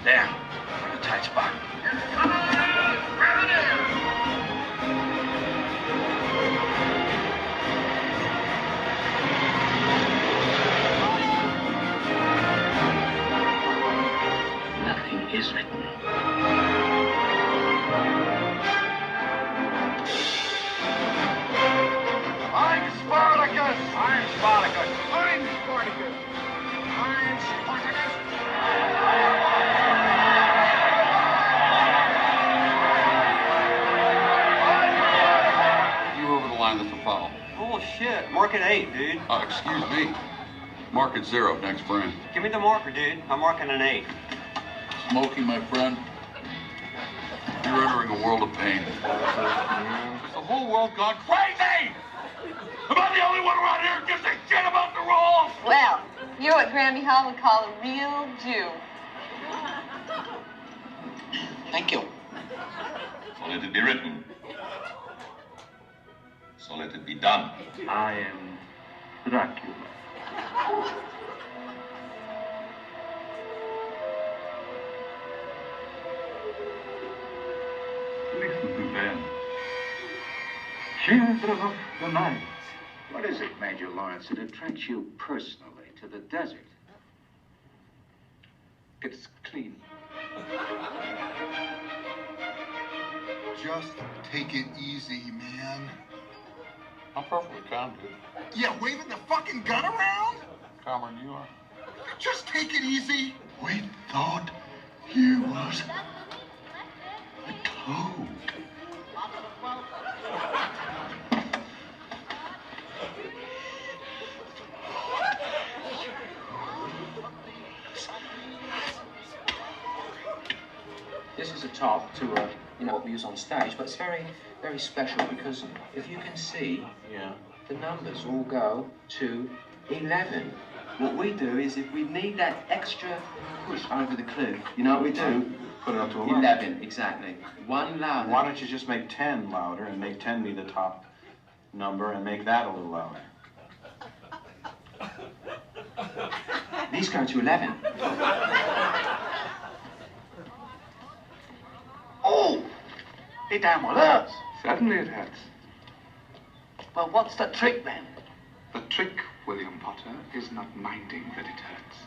[SPEAKER 2] There. The tight spot. Nothing is written.
[SPEAKER 6] I'm Spartacus. I'm Spartacus. I'm Spartacus. I'm Spartacus.
[SPEAKER 18] You over the line, that's a foul.
[SPEAKER 12] Oh shit, mark it 8, dude.
[SPEAKER 18] Excuse me. Mark it 0, next frame.
[SPEAKER 12] Give me the marker, dude. I'm marking an 8.
[SPEAKER 18] Smokey, my friend, you're entering a world of pain. Has the whole world gone crazy? Am I the only one around here who gives a shit about the rules?
[SPEAKER 19] Well, you're what Grammy Hall would call a real Jew.
[SPEAKER 2] Thank you.
[SPEAKER 18] So let it be written. So let it be done.
[SPEAKER 2] I am Dracula.
[SPEAKER 11] Listen to them. Children of the night.
[SPEAKER 2] What is it, Major Lawrence, that attracts you personally to the desert? It's clean.
[SPEAKER 20] Just take it easy, man.
[SPEAKER 18] I'm perfectly calm, dude.
[SPEAKER 20] Yeah, waving the fucking gun around?
[SPEAKER 18] Calmer than you are.
[SPEAKER 20] Just take it easy. We thought you was a toad.
[SPEAKER 21] This is a top to what we use on stage, but it's very, very special because if you can see, the numbers all go to 11. What we do is if we need that extra push over the cliff, you know what we do?
[SPEAKER 13] Put it up to 11.
[SPEAKER 21] 11, exactly. One louder.
[SPEAKER 13] Why don't you just make 10 louder and make 10 be the top number and make that a little louder?
[SPEAKER 21] These go to 11.
[SPEAKER 11] Oh! It damn well hurts.
[SPEAKER 2] Certainly it hurts.
[SPEAKER 11] Well, what's the trick then?
[SPEAKER 2] The trick, William Potter, is not minding that it hurts.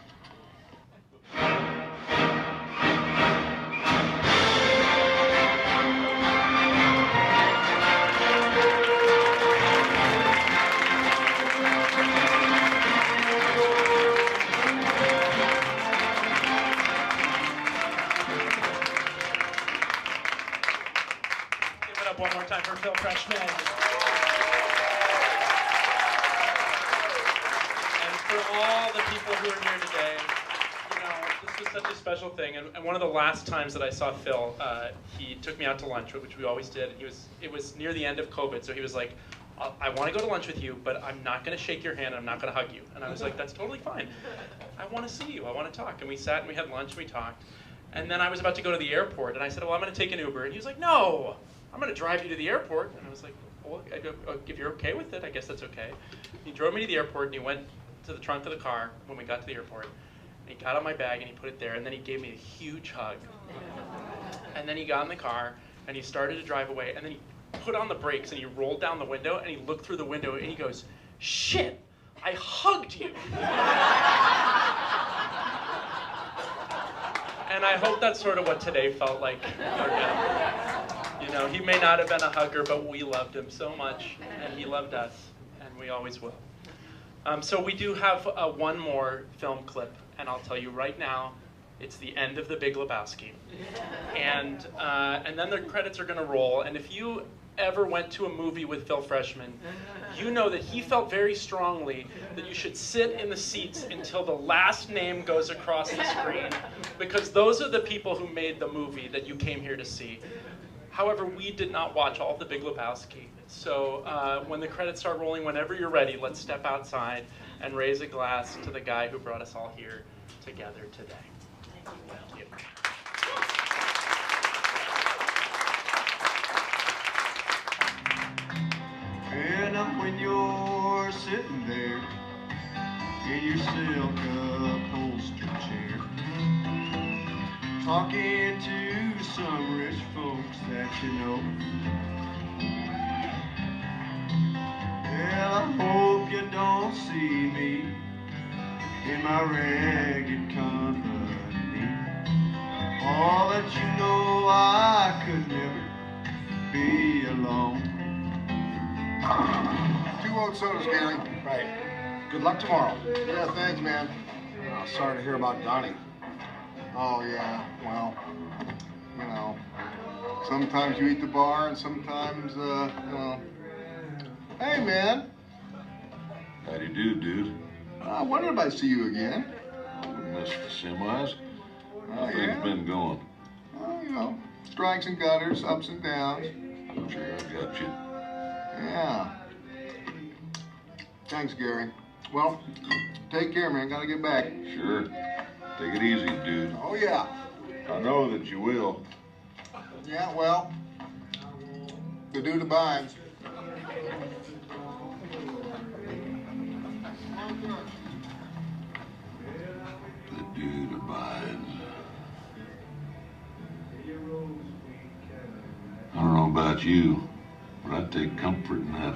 [SPEAKER 1] Give it up one more time for Phil Freshman. For all the people who are here today, this was such a special thing. And one of the last times that I saw Phil, he took me out to lunch, which we always did. It was near the end of COVID, so he was like, I want to go to lunch with you, but I'm not going to shake your hand, I'm not going to hug you. And I was like, that's totally fine. I want to see you, I want to talk. And we sat and we had lunch and we talked. And then I was about to go to the airport, and I said, well, I'm going to take an Uber. And he was like, no, I'm going to drive you to the airport. And I was like, well, if you're okay with it, I guess that's okay. He drove me to the airport, and he went to the trunk of the car when we got to the airport. And he got out my bag and he put it there, and then he gave me a huge hug. And then he got in the car and he started to drive away, and then he put on the brakes and he rolled down the window and he looked through the window and he goes, shit, I hugged you. And I hope that's sort of what today felt like for him. He may not have been a hugger, but we loved him so much, and he loved us, and we always will. So we do have one more film clip, and I'll tell you right now, it's the end of The Big Lebowski. And then the credits are going to roll, and if you ever went to a movie with Phil Freshman, you know that he felt very strongly that you should sit in the seats until the last name goes across the screen, because those are the people who made the movie that you came here to see. However, we did not watch all of The Big Lebowski. So when the credits start rolling, whenever you're ready, let's step outside and raise a glass to the guy who brought us all here together today. Thank you.
[SPEAKER 5] And when you're sitting there in your silk upholstered chair, talking to some rich folks that you know, well, I hope you don't see me in my ragged company. All that you know, I could never be alone.
[SPEAKER 20] 2 old sodas, Gary. Right. Good luck tomorrow. Yeah, thanks, man. Oh, sorry to hear about Donnie. Oh, yeah, well, you know, sometimes you eat the bar and sometimes, you know. Hey, man.
[SPEAKER 18] How do you do, dude?
[SPEAKER 20] I wondered if I'd see you again.
[SPEAKER 18] Missed the semis. How
[SPEAKER 20] yeah?
[SPEAKER 18] things been going?
[SPEAKER 20] Well, you know, strikes and gutters, ups and downs.
[SPEAKER 18] Sure, I got you.
[SPEAKER 20] Yeah. Thanks, Gary. Well, take care, man. Gotta get back.
[SPEAKER 18] Sure. Take it easy, dude.
[SPEAKER 20] Oh, yeah.
[SPEAKER 18] I know that you will.
[SPEAKER 20] Yeah, well, the dude abides.
[SPEAKER 18] The dude abides. I don't know about you, but I take comfort in that.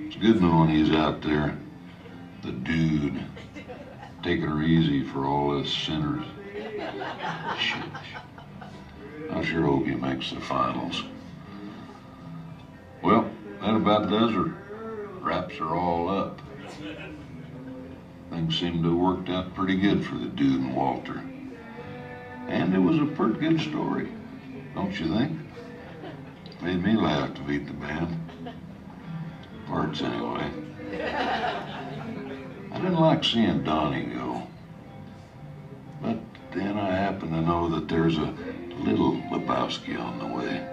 [SPEAKER 18] It's good knowing he's out there, the dude, taking her easy for all us sinners. Shit. I sure hope he makes the finals. Well, that about does her. Wraps her all up. Things seem to have worked out pretty good for the dude and Walter. And it was a pretty good story, don't you think? Made me laugh to beat the band. Parts, anyway. I didn't like seeing Donnie go. But then I happen to know that there's a little Lebowski on the way.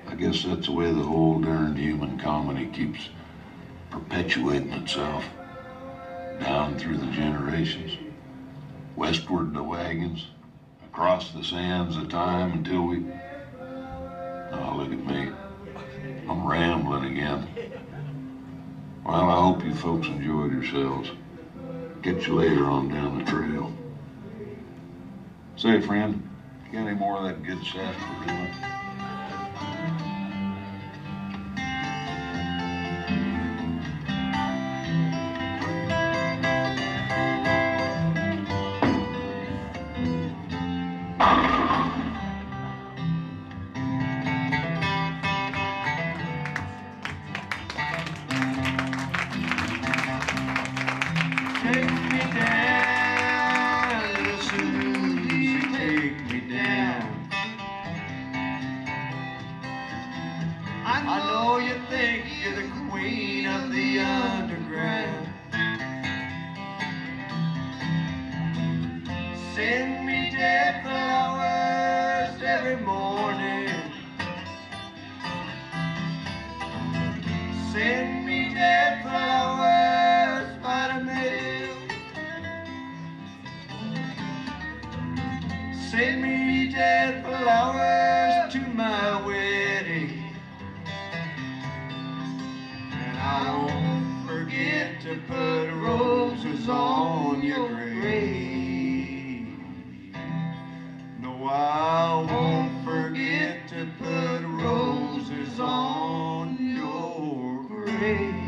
[SPEAKER 18] I guess that's the way the whole darned human comedy keeps perpetuating itself. Down through the generations. Westward the wagons. Across the sands of time until we... Oh, look at me. I'm rambling again. Well, I hope you folks enjoyed yourselves. Catch you later on down the trail. Say, friend, you got any more of that good sarsaparilla?
[SPEAKER 5] Send me dead flowers to my wedding, and I won't forget to put roses on your grave. No, I won't forget to put roses on your grave.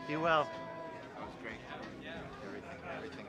[SPEAKER 3] Be well.
[SPEAKER 22] That was great. Everything.